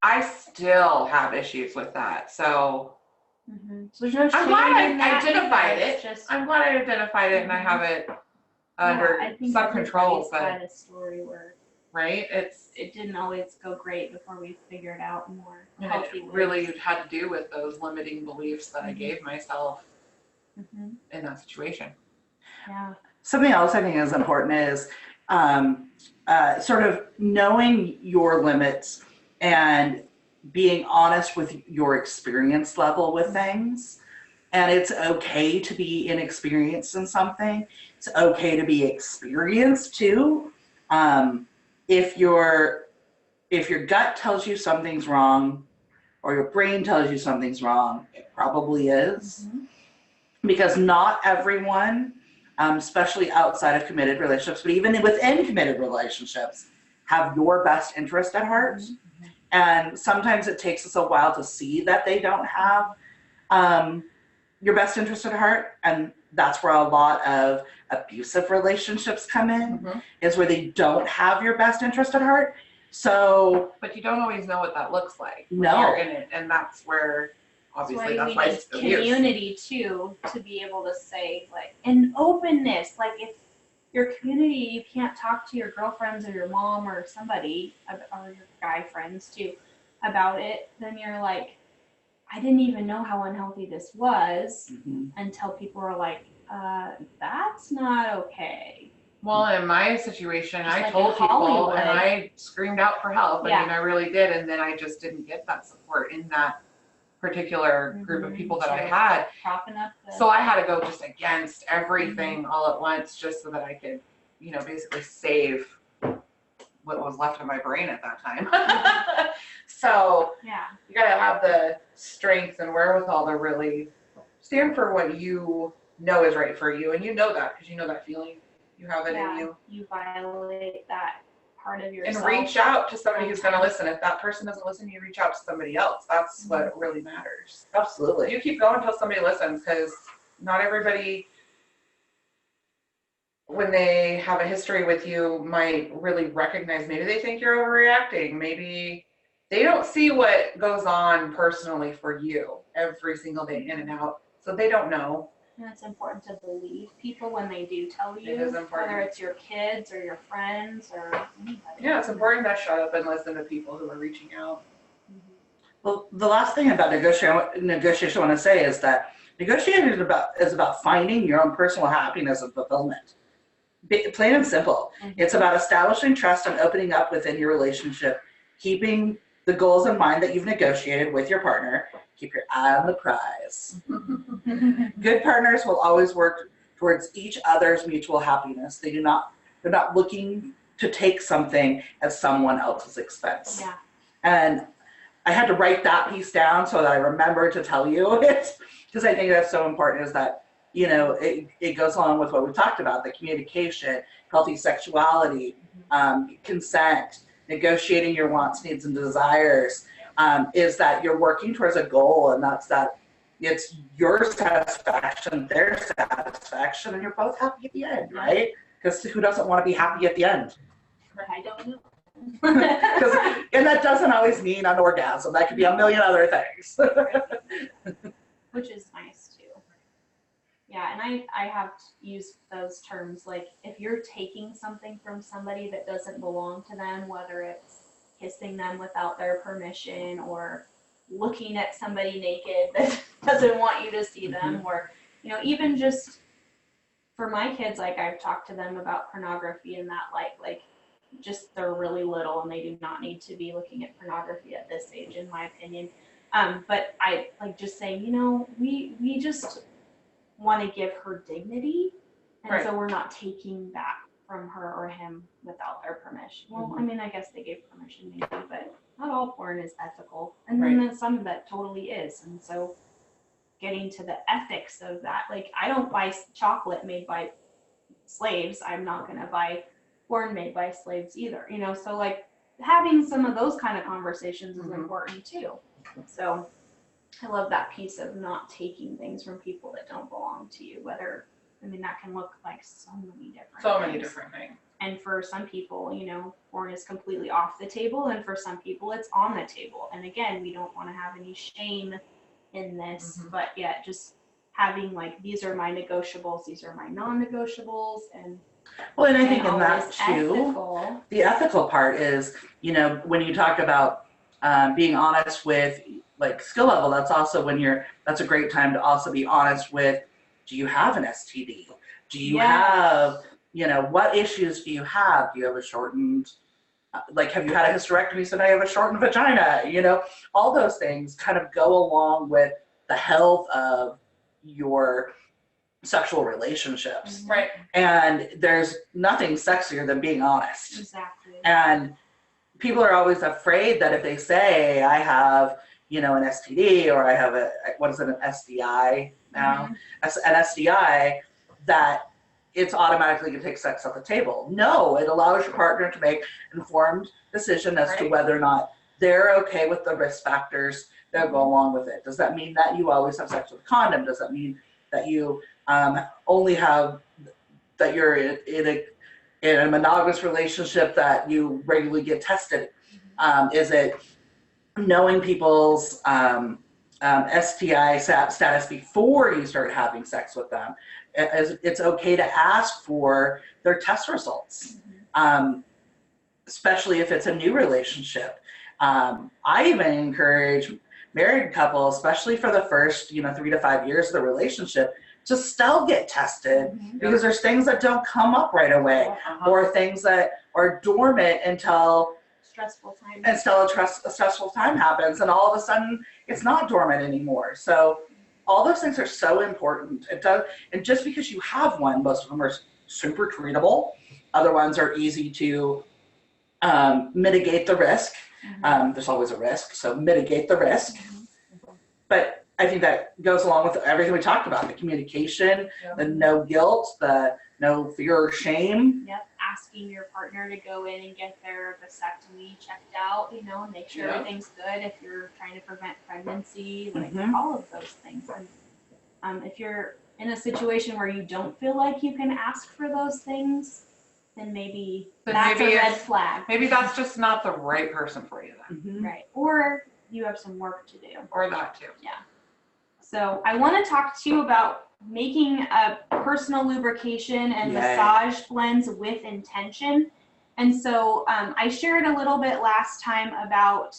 I still have issues with that. So So there's no I'm glad I shame in that identified either. it. It's just, I'm glad I identified it and I have it under I think some control. everybody's But had a story where right, it didn't always go great before we figured out more and healthy it really ways. had to do with those limiting beliefs that I gave myself in that situation. Yeah. Something else I think is important is sort of knowing your limits and being honest with your experience level with things. And it's okay to be inexperienced in something. It's okay to be experienced too. If your gut tells you something's wrong, or your brain tells you something's wrong, it probably is. Because not everyone, especially outside of committed relationships, but even within committed relationships, have your best interest at heart. And sometimes it takes us a while to see that they don't have your best interest at heart. And that's where a lot of abusive relationships come in, is where they don't have your best interest at heart. So, but you don't always know what that looks like when No. you're in it, and that's where obviously that's why we it's need abuse. community too, to be able to say, like, and openness. Like, if your community, you can't talk to your girlfriends or your mom or somebody, or your guy friends too, about it, then you're like, I didn't even know how unhealthy this was until people were like, that's not okay. Well, in my situation, Just I like told in people Hollywood. and I screamed out for help. I Yeah. mean, I really did. And then I just didn't get that support in that particular group of people that I had. Propping up So I had to go just against everything all at once just so that I could, you know, basically save what was left of my brain at that time. So yeah. you got to have the strength and wherewithal to really stand for what you know is right for you. And you know that because you know that feeling. You have it in you. You violate that part of yourself. And reach out to somebody who's going to listen. If that person doesn't listen, you reach out to somebody else. That's what really matters. Absolutely. You keep going until somebody listens, because not everybody, when they have a history with you, might really recognize. Maybe they think you're overreacting. Maybe they don't see what goes on personally for you every single day in and out. So they don't know. And it's important to believe people when they do tell you, It is important. whether it's your kids or your friends or anybody. Yeah, it's important to shut up and listen to people who are reaching out. Well, the last thing about negotiation I want to say is that negotiation is about finding your own personal happiness and fulfillment. Plain and simple. It's about establishing trust and opening up within your relationship, keeping the goals in mind that you've negotiated with your partner. Keep your eye on the prize. Good partners will always work towards each other's mutual happiness. They're not looking to take something at someone else's expense. Yeah. And I had to write that piece down so that I remember to tell you it, because I think that's so important, is that, you know, it goes along with what we talked about, the communication, healthy sexuality, consent, negotiating your wants, needs, and desires, is that you're working towards a goal, and that's that it's your satisfaction, their satisfaction, and you're both happy at the end, right? Because who doesn't want to be happy at the end? I don't know. And that doesn't always mean an orgasm. That could be a million other things. Which is nice too. Yeah, and I have used those terms, like if you're taking something from somebody that doesn't belong to them, whether it's kissing them without their permission or looking at somebody naked that doesn't want you to see them, or, you know, even just for my kids, like I've talked to them about pornography and that, like just they're really little and they do not need to be looking at pornography at this age, in my opinion. But I like just saying, you know, we just want to give her dignity, and so we're not taking that from her or him without their permission. Well, I mean, I guess they gave permission maybe, but not all porn is ethical, and then there's some that totally is. And so getting to the ethics of that, like I don't buy chocolate made by slaves. I'm not going to buy porn made by slaves either, you know. So like having some of those kind of conversations is important too. So I love that piece of not taking things from people that don't belong to you, whether, I mean, that can look like so many different things. And for some people, you know, porn is completely off the table, and for some people it's on the table. And again, we don't want to have any shame in this, but yet just having like, these are my negotiables, these are my non-negotiables, and well, and I think in that always too, ethical. the ethical part is, you know, when you talk about being honest with like skill level, that's also when that's a great time to also be honest with, do you have an STD? Do you have, you know, what issues do you have? Do you have a shortened, like, have you had a hysterectomy, so now you have a shortened vagina? You know, all those things kind of go along with the health of your sexual relationships. Right. And there's nothing sexier than being honest. Exactly. And people are always afraid that if they say, I have, you know, an STD, or I have an SDI now, an SDI, that it's automatically going to take sex off the table. No, it allows your partner to make an informed decision as to whether or not they're okay with the risk factors that go along with it. Does that mean that you always have sex with a condom? Does that mean that you only have, that you're in a monogamous relationship, that you regularly get tested? Is it knowing people's STI status before you start having sex with them? It's okay to ask for their test results, especially if it's a new relationship. I even encourage married couples, especially for the first, you know, 3 to 5 years of the relationship, to still get tested, because there's things that don't come up right away, or things that are dormant until a stressful time happens, and all of a sudden it's not dormant anymore. So all those things are so important. And just because you have one, most of them are super treatable. Other ones are easy to mitigate the risk. There's always a risk, so mitigate the risk. But I think that goes along with everything we talked about: the communication, the no guilt, the no fear or shame. Yep, asking your partner to go in and get their vasectomy checked out, you know, and make sure everything's good if you're trying to prevent pregnancy, like all of those things. And if you're in a situation where you don't feel like you can ask for those things, then maybe that's a red flag. Maybe that's just not the right person for you then. Right. Or you have some work to do. Or that too. Yeah. So I want to talk to you about making a personal lubrication and massage blends with intention. And so I shared a little bit last time about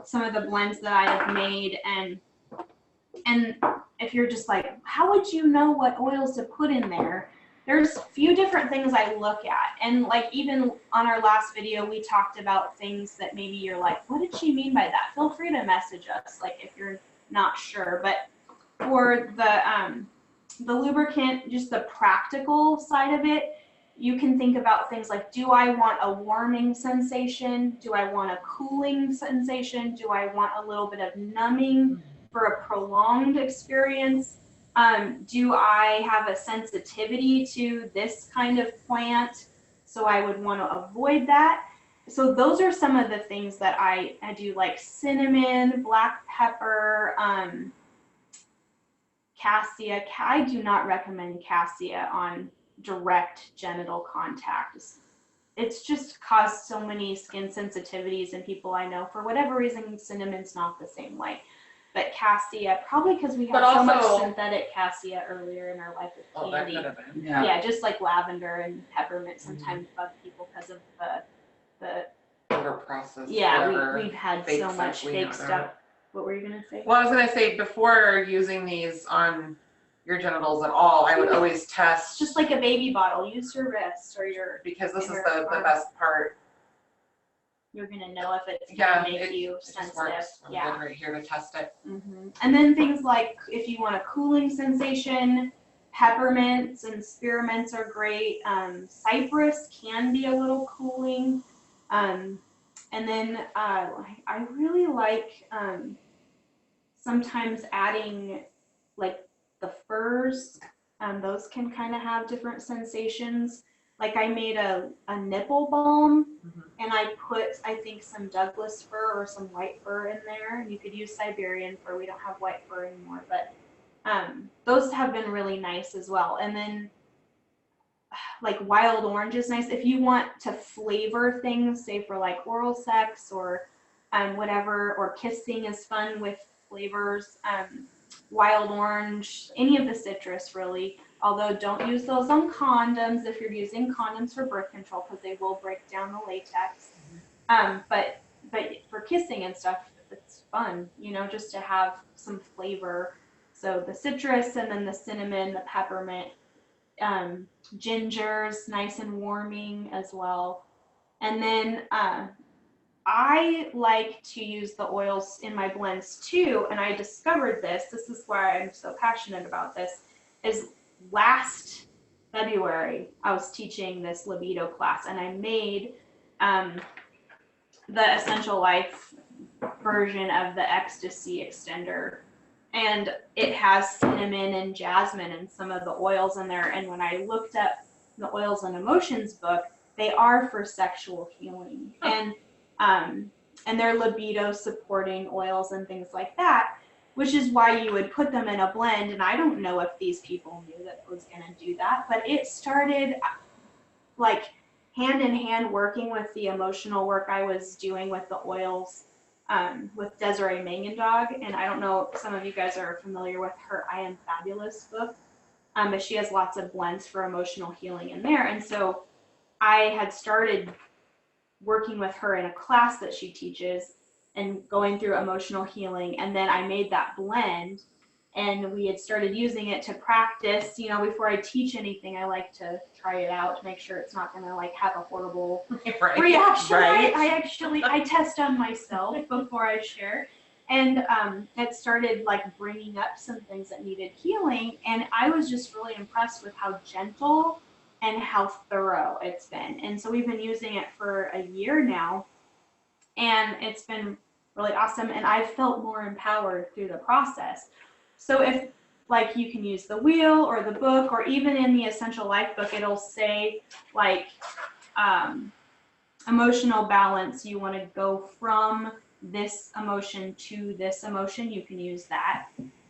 some of the blends that I have made, and if you're just like, how would you know what oils to put in there? There's a few different things I look at. And like, even on our last video, we talked about things that maybe you're like, what did she mean by that? Feel free to message us, like, if you're not sure. But for the lubricant, just the practical side of it, you can think about things like, do I want a warming sensation? Do I want a cooling sensation? Do I want a little bit of numbing for a prolonged experience? Do I have a sensitivity to this kind of plant, so I would want to avoid that? So those are some of the things that I do, like cinnamon, black pepper, cassia. I do not recommend cassia on direct genital contact. It's just caused so many skin sensitivities in people I know. For whatever reason, cinnamon's not the same way. But cassia, probably because we had so much synthetic cassia earlier in our life with candy. That could have been. Yeah, just like lavender and peppermint sometimes bug people because of the overprocessed. Yeah, we've had so much fake stuff. What were you gonna say? Well, I was gonna say, before using these on your genitals at all, I would always test. Just like a baby bottle, use your wrist or because this is the best part. You're gonna know if it's gonna make you sensitive. Yeah, I'm right here to test it. And then things like, if you want a cooling sensation, peppermints and spearmints are great. Cypress can be a little cooling. And then I really like sometimes adding like the firs. Those can kind of have different sensations. Like I made a nipple balm, Mhm. and I put, I think, some Douglas fir or some white fir in there. You could use Siberian fir. We don't have white fir anymore, but those have been really nice as well. And then like wild orange is nice if you want to flavor things, say for like oral sex or whatever, or kissing is fun with flavors. Wild orange, any of the citrus really. Although don't use those on condoms if you're using condoms for birth control, because they will break down the latex. But for kissing and stuff, it's fun, you know, just to have some flavor. So the citrus, and then the cinnamon, the peppermint, ginger's nice and warming as well. And then I like to use the oils in my blends too, and I discovered this is why I'm so passionate about this, is last February I was teaching this libido class, and I made the Essential Life version of the ecstasy extender, and it has cinnamon and jasmine and some of the oils in there. And when I looked up the oils and emotions book, they are for sexual healing, and they're libido supporting oils and things like that, which is why you would put them in a blend. And I don't know if these people knew that it was going to do that, but it started like hand in hand working with the emotional work I was doing with the oils with Desiree Mangendog. And I don't know if some of you guys are familiar with her I Am Fabulous book, but she has lots of blends for emotional healing in there. And so I had started working with her in a class that she teaches and going through emotional healing. And then I made that blend, and we had started using it to practice. You know, before I teach anything, I like to try it out to make sure it's not going to like have a horrible reaction. Right. I test on myself before I share. And it started like bringing up some things that needed healing. And I was just really impressed with how gentle and how thorough it's been. And so we've been using it for a year now, and it's been really awesome. And I've felt more empowered through the process. So if like you can use the wheel or the book, or even in the Essential Life book, it'll say like emotional balance. You want to go from this emotion to this emotion. You can use that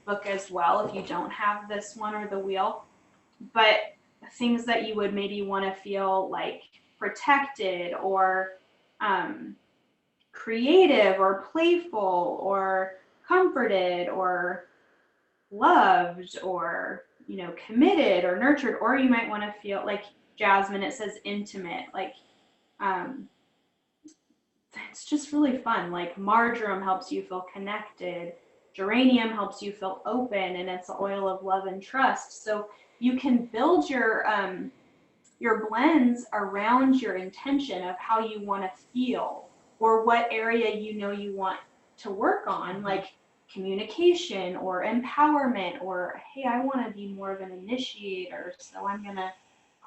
book as well if you don't have this one or the wheel. But things that you would maybe want to feel like protected or creative or playful or comforted or loved or, you know, committed or nurtured, or you might want to feel like jasmine, it says intimate, like it's just really fun. Like marjoram helps you feel connected, geranium helps you feel open, and it's the oil of love and trust. So you can build your blends around your intention of how you want to feel, or what area you know you want to work on, like communication or empowerment, or hey, I want to be more of an initiator, so I'm gonna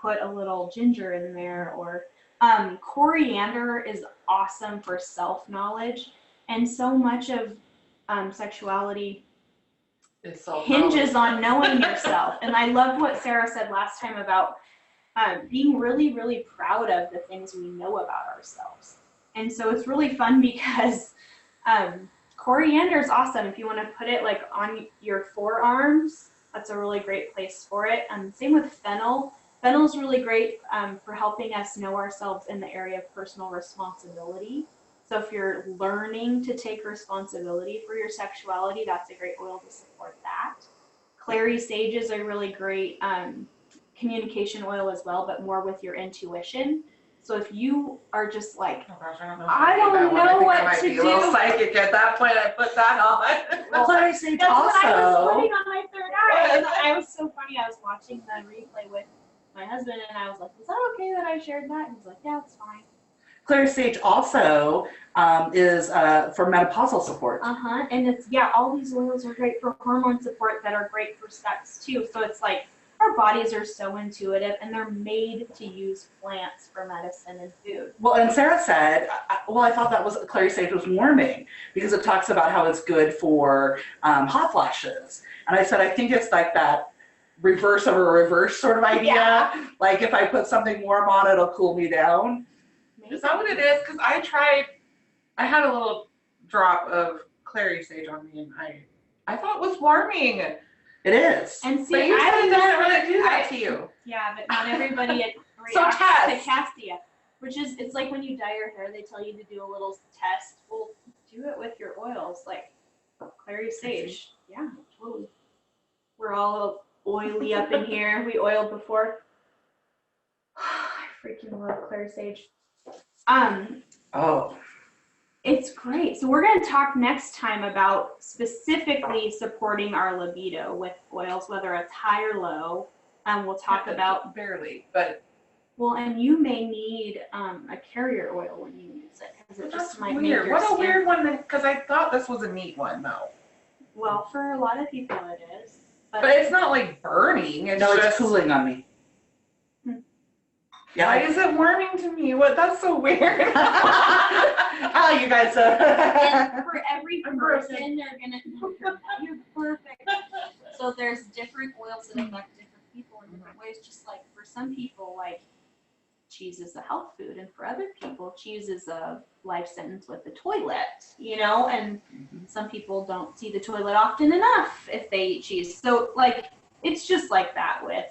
put a little ginger in there. Or coriander is awesome for self-knowledge, and so much of sexuality hinges on knowing yourself. And I loved what Sarah said last time about being really, really proud of the things we know about ourselves. And so it's really fun because coriander is awesome if you want to put it like on your forearms. That's a really great place for it. Same with fennel. Fennel is really great for helping us know ourselves in the area of personal responsibility. So if you're learning to take responsibility for your sexuality, that's a great oil to support that. Clary sage is a really great communication oil as well, but more with your intuition. So if you are just like, Oh gosh, I don't know. I don't know what to be a little do. psychic at that point. I put that on. Well, Clary sage That's also. when I was putting on my third eye. And I was so funny. I was watching the replay with my husband, and I was like, "Is that okay that I shared that?" And he's like, "Yeah, it's fine." Clary sage also is for menopausal support. And it's all these oils are great for hormone support that are great for sex too. So it's like our bodies are so intuitive, and they're made to use plants for medicine and food. Well, and Sarah said, I thought that was clary sage was warming because it talks about how it's good for hot flashes. And I said, I think it's like that reverse of a reverse sort of idea. Yeah. Like if I put something warm on, it'll cool me down. Is that what it is? Because I had a little drop of clary sage on me, and I thought it was warming. It is. And see, But you said it doesn't really do that I- to you. Yeah, but not everybody So reacts test. to cassia, which is, it's like when you dye your hair, they tell you to do a little test. Well, do it with your oils, like clary sage. Yeah, totally. We're all oily up in here. We oiled before. I freaking love clary sage. Oh. It's great. So we're going to talk next time about specifically supporting our libido with oils, whether it's high or low. We'll talk about barely, but well, and you may need a carrier oil when you use it because it that's just might weird. make your What a skin. weird one, because I thought this was a neat one though. Well, for a lot of people it is, But it's not like burning. It's No, just it's cooling on me. Yeah. Why is it warming to me? What? That's so weird. Oh, you guys. And for every person, they're gonna. You're perfect. So there's different oils that affect different people in different ways. Just like for some people, like cheese is a health food, and for other people, cheese is a life sentence with the toilet. You know, and some people don't see the toilet often enough if they eat cheese. So like it's just like that with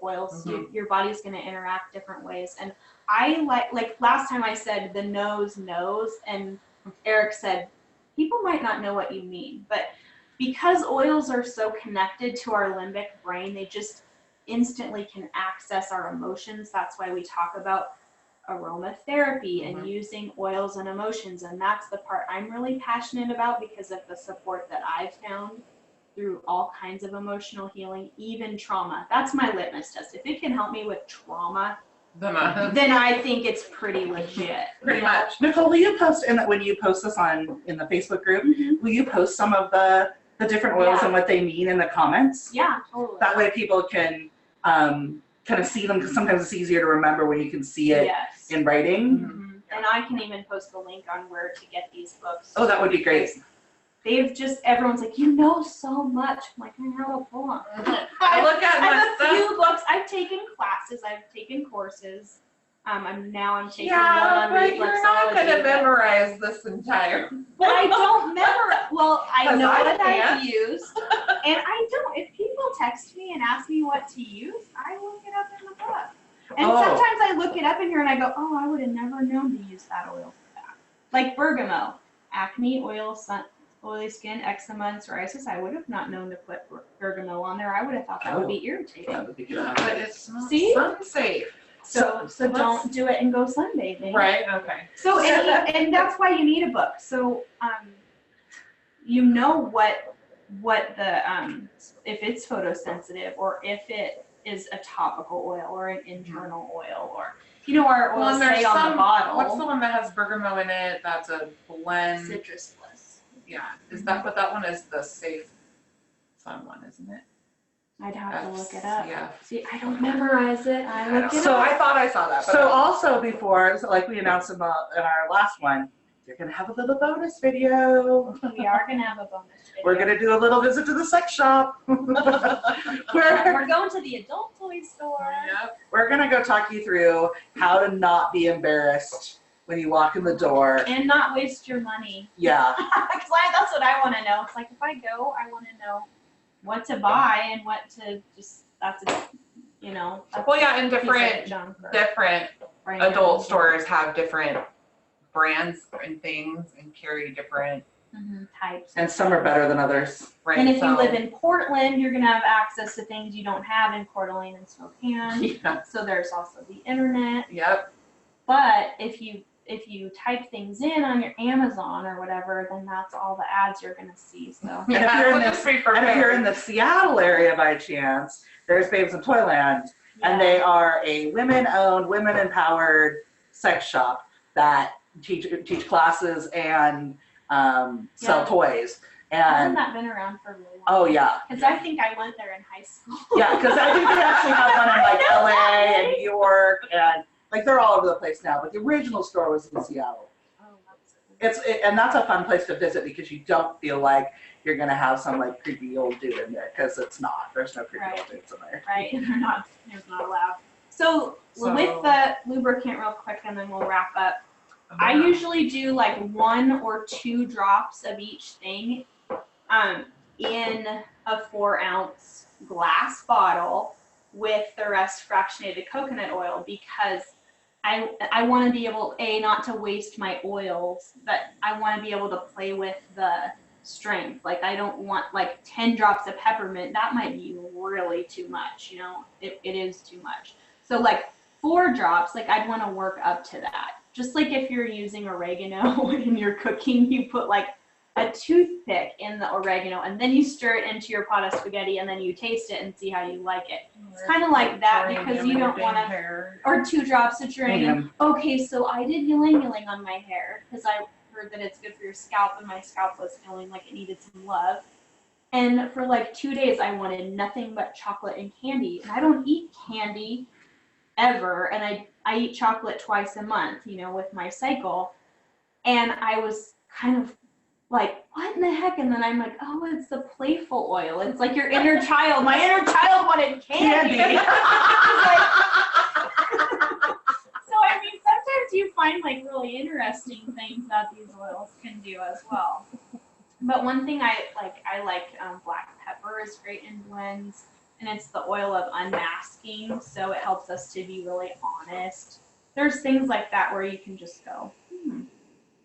oils. Your body's going to interact different ways. And I like last time I said the nose knows, and Eric said people might not know what you mean, but because oils are so connected to our limbic brain, they just instantly can access our emotions. That's why we talk about aromatherapy and using oils and emotions. And that's the part I'm really passionate about because of the support that I've found through all kinds of emotional healing, even trauma. That's my litmus test. If it can help me with trauma, then I think it's pretty legit. Pretty much. Nicole, will you post when you post this in the Facebook group? Will you post some of the different oils and what they mean in the comments? Yeah, totally. That way people can kind of see them, because sometimes it's easier to remember when you can see it in writing. And I can even post the link on where to get these books. Oh, that would be great. They've just, everyone's like, you know so much. I'm like, I have a book. I look at I my have a stuff. few books. I've taken classes. I've taken courses. I'm taking one Yeah, on but you're not going to reflexology. memorize this entire. But I don't memorize. Well, I 'Cause know I what I've can't. used, and I don't. If people text me and ask me what to use, I look it up in the book. And sometimes I look it up in here and I go, oh, I would have never known to use that oil for that. Like bergamot, acne oil, oily skin, eczema, and psoriasis. I would have not known to put bergamot on there. I would have thought that would be irritating. That would be good. But it's not See? sun safe. So don't do it and go sunbathing. Right, okay. So and that's why you need a book. So you know what the if it's photosensitive or if it is a topical oil or an internal oil or our oils say on the bottle. What's the one that has bergamot in it? That's a blend. Citrus Bliss. Yeah, is that what that one is? The safe sun one, isn't it? I'd have to look it up. Yeah. See, I don't memorize it. I look it So up. I thought I saw that. But So also before, like we announced in our last one, you're going to have a little bonus video. We are going to have a bonus video. We're going to do a little visit to the sex shop. We're going to the adult toy store. Yep. We're going to go talk you through how to not be embarrassed when you walk in the door. And not waste your money. Yeah. Because that's what I want to know. It's like if I go, I want to know what to buy and what to just, that's a, Well, yeah, and different adult stores have different brands and things and carry different types. And some are better than others. right. And if you live in Portland, you're going to have access to things you don't have in Coeur d'Alene and Spokane. Yeah. So there's also the internet. Yep. But if you type things in on your Amazon or whatever, then that's all the ads you're going to see. So And if you're in we'll this- just be And if you're prepared. in the Seattle area by chance, there's Babes in Toyland. And they are a women-owned, women-empowered sex shop that teach classes and sell toys. hasn't And that been around for a really long oh yeah, Because I think I went there in high school. yeah, because I think they actually have one in like LA and New York, and like they're all over the place now. But the original store was in Seattle. Oh, that's cool. and that's a fun place to visit because you don't feel like you're gonna have some like creepy old dude in there, because it's not. There's no creepy old dudes in there. Right, there's not allowed. So with the lubricant real quick, and then we'll wrap up. I usually do like 1 or 2 drops of each thing in a 4-ounce glass bottle with the rest fractionated coconut oil, because I want to be able, not to waste my oils, but I want to be able to play with the strength. Like I don't want like 10 drops of peppermint. That might be really too much, it is too much. So like 4 drops, like I'd want to work up to that. Just like if you're using oregano and you're cooking, you put like a toothpick in the oregano and then you stir it into your pot of spaghetti and then you taste it and see how you like it. It's kind of like that, because you don't want to, or 2 drops of geranium. Okay, so I did ylang ylang on my hair because I heard that it's good for your scalp, and my scalp was feeling like it needed some love. And for like 2 days, I wanted nothing but chocolate and candy. And I don't eat candy ever, and I eat chocolate twice a month, with my cycle. And I was kind of like, what in the heck? And then I'm like, oh, it's the playful oil. It's like your inner child. My inner child wanted candy. So I mean, sometimes you find like really interesting things that these oils can do as well. But one thing I like black pepper is great in blends, and it's the oil of unmasking, so it helps us to be really honest. There's things like that where you can just go,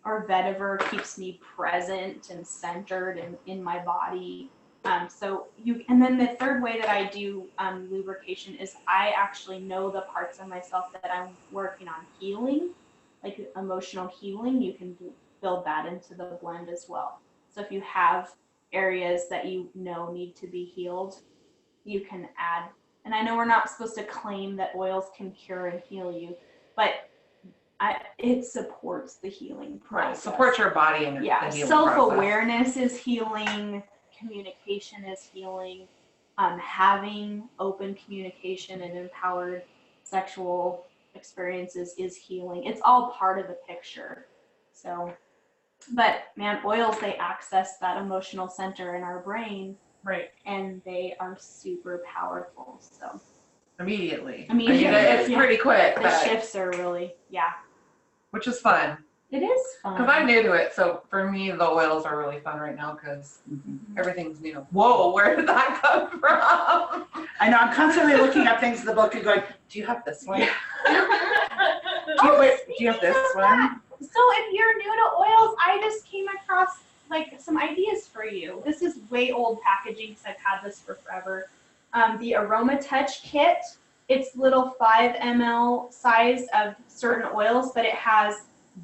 Or vetiver keeps me present and centered and in my body. And then the third way that I do lubrication is I actually know the parts of myself that I'm working on healing, like emotional healing. You can build that into the blend as well. So if you have areas that need to be healed, you can add. And I know we're not supposed to claim that oils can cure and heal you, but it supports the healing process. Right. Supports your body and the healing self-awareness process. Is healing. Communication is healing. Having open communication and empowered sexual experiences is healing. It's all part of the picture. So, but man, oils, they access that emotional center in our brain. Right. And they are super powerful. So immediately. I mean it's pretty quick. The shifts are really, which is fun. It is fun. Because I'm new to it, so for me, the oils are really fun right now because everything's new. Whoa, where did that come from? I know, I'm constantly looking at things in the book and going, do you have this one? Do you have this one? So if you're new to oils, I just came across like some ideas for you. This is way old packaging because I've had this for forever. The Aroma Touch Kit. It's little 5 ml size of certain oils, but it has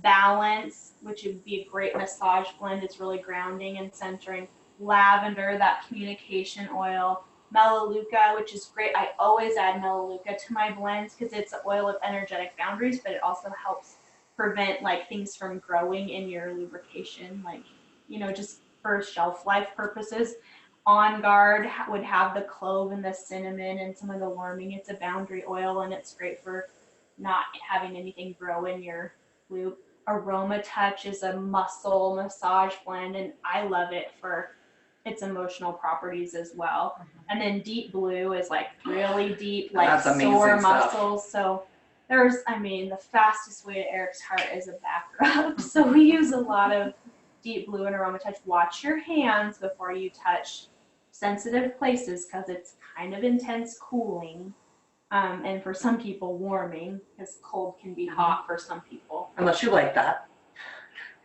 balance, which would be a great massage blend. It's really grounding and centering. Lavender, that communication oil. Melaleuca, which is great. I always add Melaleuca to my blends because it's an oil of energetic boundaries, but it also helps prevent like things from growing in your lubrication, like, just for shelf life purposes. On Guard would have the clove and the cinnamon and some of the warming. It's a boundary oil, and it's great for not having anything grow in your lube. Aroma Touch is a muscle massage blend, and I love it for its emotional properties as well. And then Deep Blue is like really deep, like sore muscles. So the fastest way to Eric's heart is a back rub. So we use a lot of Deep Blue and Aroma Touch. Watch your hands before you touch sensitive places because it's kind of intense cooling. And for some people, warming, because cold can be hot for some people. Unless you like that,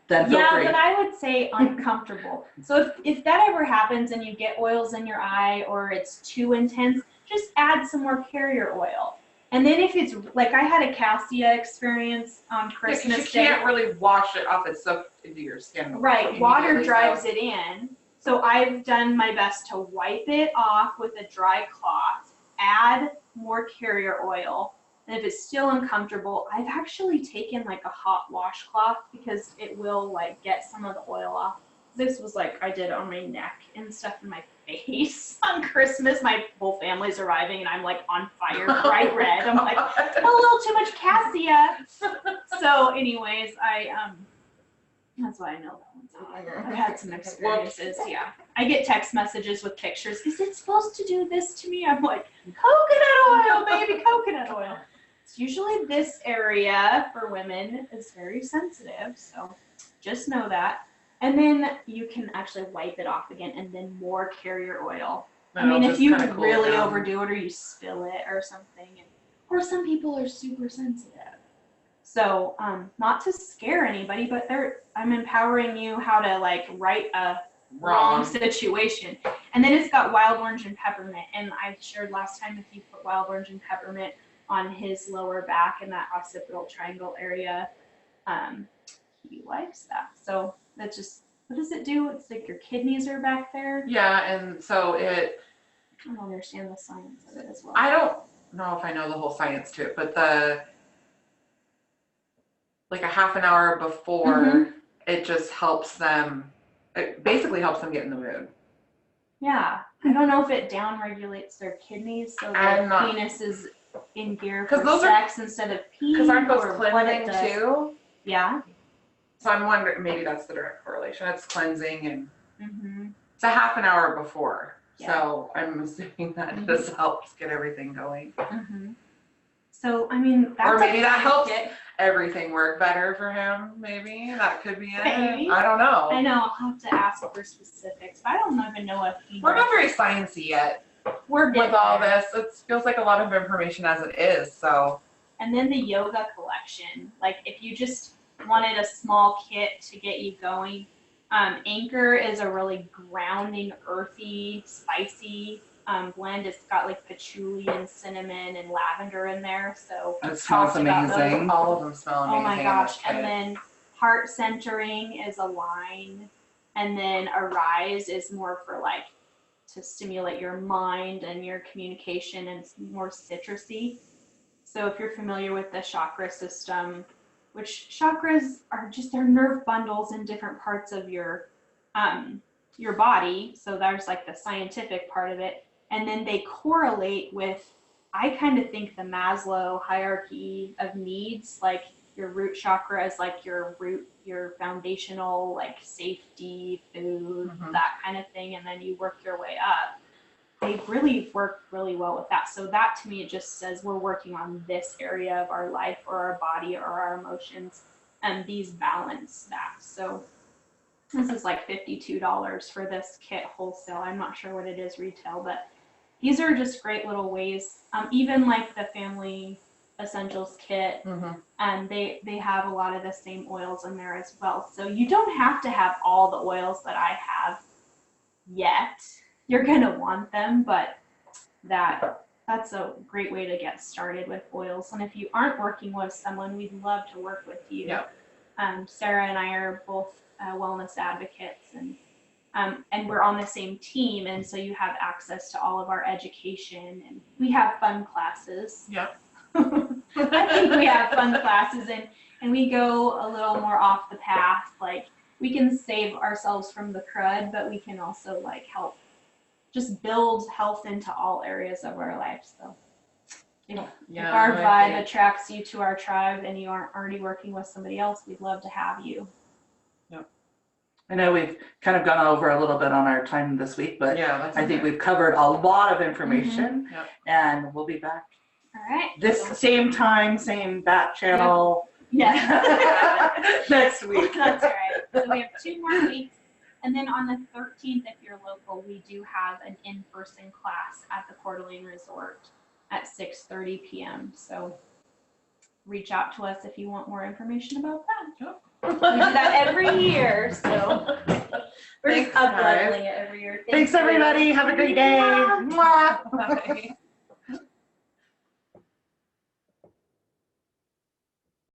then feel free. But I would say uncomfortable. So if that ever happens and you get oils in your eye or it's too intense, just add some more carrier oil. And then if it's like I had a cassia experience on Christmas Day. You can't really wash it off. It's soaked into your skin. Right, water drives it in. So I've done my best to wipe it off with a dry cloth, add more carrier oil, and if it's still uncomfortable, I've actually taken like a hot washcloth because it will like get some of the oil off. This was like I did on my neck and stuff in my face on Christmas. My whole family's arriving and I'm like on fire, bright red. I'm like a little too much cassia. So anyways, That's why I know that one's okay. I've had some experiences, yeah. I get text messages with pictures. Is it supposed to do this to me? I'm like, coconut oil, baby, coconut oil. It's usually this area for women is very sensitive, so just know that. And then you can actually wipe it off again and then more carrier oil. I mean, if you really overdo it or you spill it or something, or some people are super sensitive. So, not to scare anybody, but I'm empowering you how to like right a wrong situation. And then it's got wild orange and peppermint. And I shared last time, if you put wild orange and peppermint on his lower back in that occipital triangle area, he likes that. So that's just, what does it do? It's like your kidneys are back there. Yeah, and so I don't understand the science of it as well. I don't know if I know the whole science to it, but like a half an hour before, it just helps them, it basically helps them get in the mood. Yeah, I don't know if it down regulates their kidneys so their penis is in gear for sex instead of pee. Because aren't those cleansing too? Yeah. So I'm wondering, maybe that's the direct correlation. It's cleansing and it's a half an hour before. Yeah. So I'm assuming that just helps get everything going. So, I mean, that's or maybe that helps everything work better for him. Maybe that could be it. Maybe. I don't know. I know. I'll have to ask for specifics. But I don't even know if we're not very sciencey yet. We're with all this. It feels like a lot of information as it is. So. And then the yoga collection. Like if you just wanted a small kit to get you going, Anchor is a really grounding, earthy, spicy blend. It's got like patchouli and cinnamon and lavender in there. So it smells amazing. All of them smell amazing. Oh my gosh. And then heart centering is a line. And then Arise is more for like to stimulate your mind and your communication, and it's more citrusy. So if you're familiar with the chakra system, which chakras are just, they're nerve bundles in different parts of your body. So there's like the scientific part of it. And then they correlate with, I kind of think the Maslow hierarchy of needs, like your root chakra is like your root, your foundational, like safety, food, that kind of thing. And then you work your way up. They really work really well with that. So that to me, it just says we're working on this area of our life or our body or our emotions, and these balance that. So this is like $52 for this kit wholesale. I'm not sure what it is retail, but these are just great little ways. Even like the Family Essentials kit, and they have a lot of the same oils in there as well. So you don't have to have all the oils that I have yet. You're gonna want them, but that's a great way to get started with oils. And if you aren't working with someone, we'd love to work with you. Yep. Sarah and I are both wellness advocates, and we're on the same team, and so you have access to all of our education, and we have fun classes. Yep. I think we have fun classes, and we go a little more off the path. Like we can save ourselves from the crud, but we can also like help just build health into all areas of our life. So if our vibe attracts you to our tribe and you aren't already working with somebody else, we'd love to have you. Yep. I know we've kind of gone over a little bit on our time this week, but I think we've covered a lot of information, and we'll be back. All right. This same time, same bat channel. Next week. That's all right. So we have 2 more weeks. And then on the 13th, if you're local, we do have an in-person class at the Coeur d'Alene Resort at 6:30 p.m. So reach out to us if you want more information about that. We do that every year, so we're just up-leveling it every year. Thanks everybody. Have a great day. Mwah.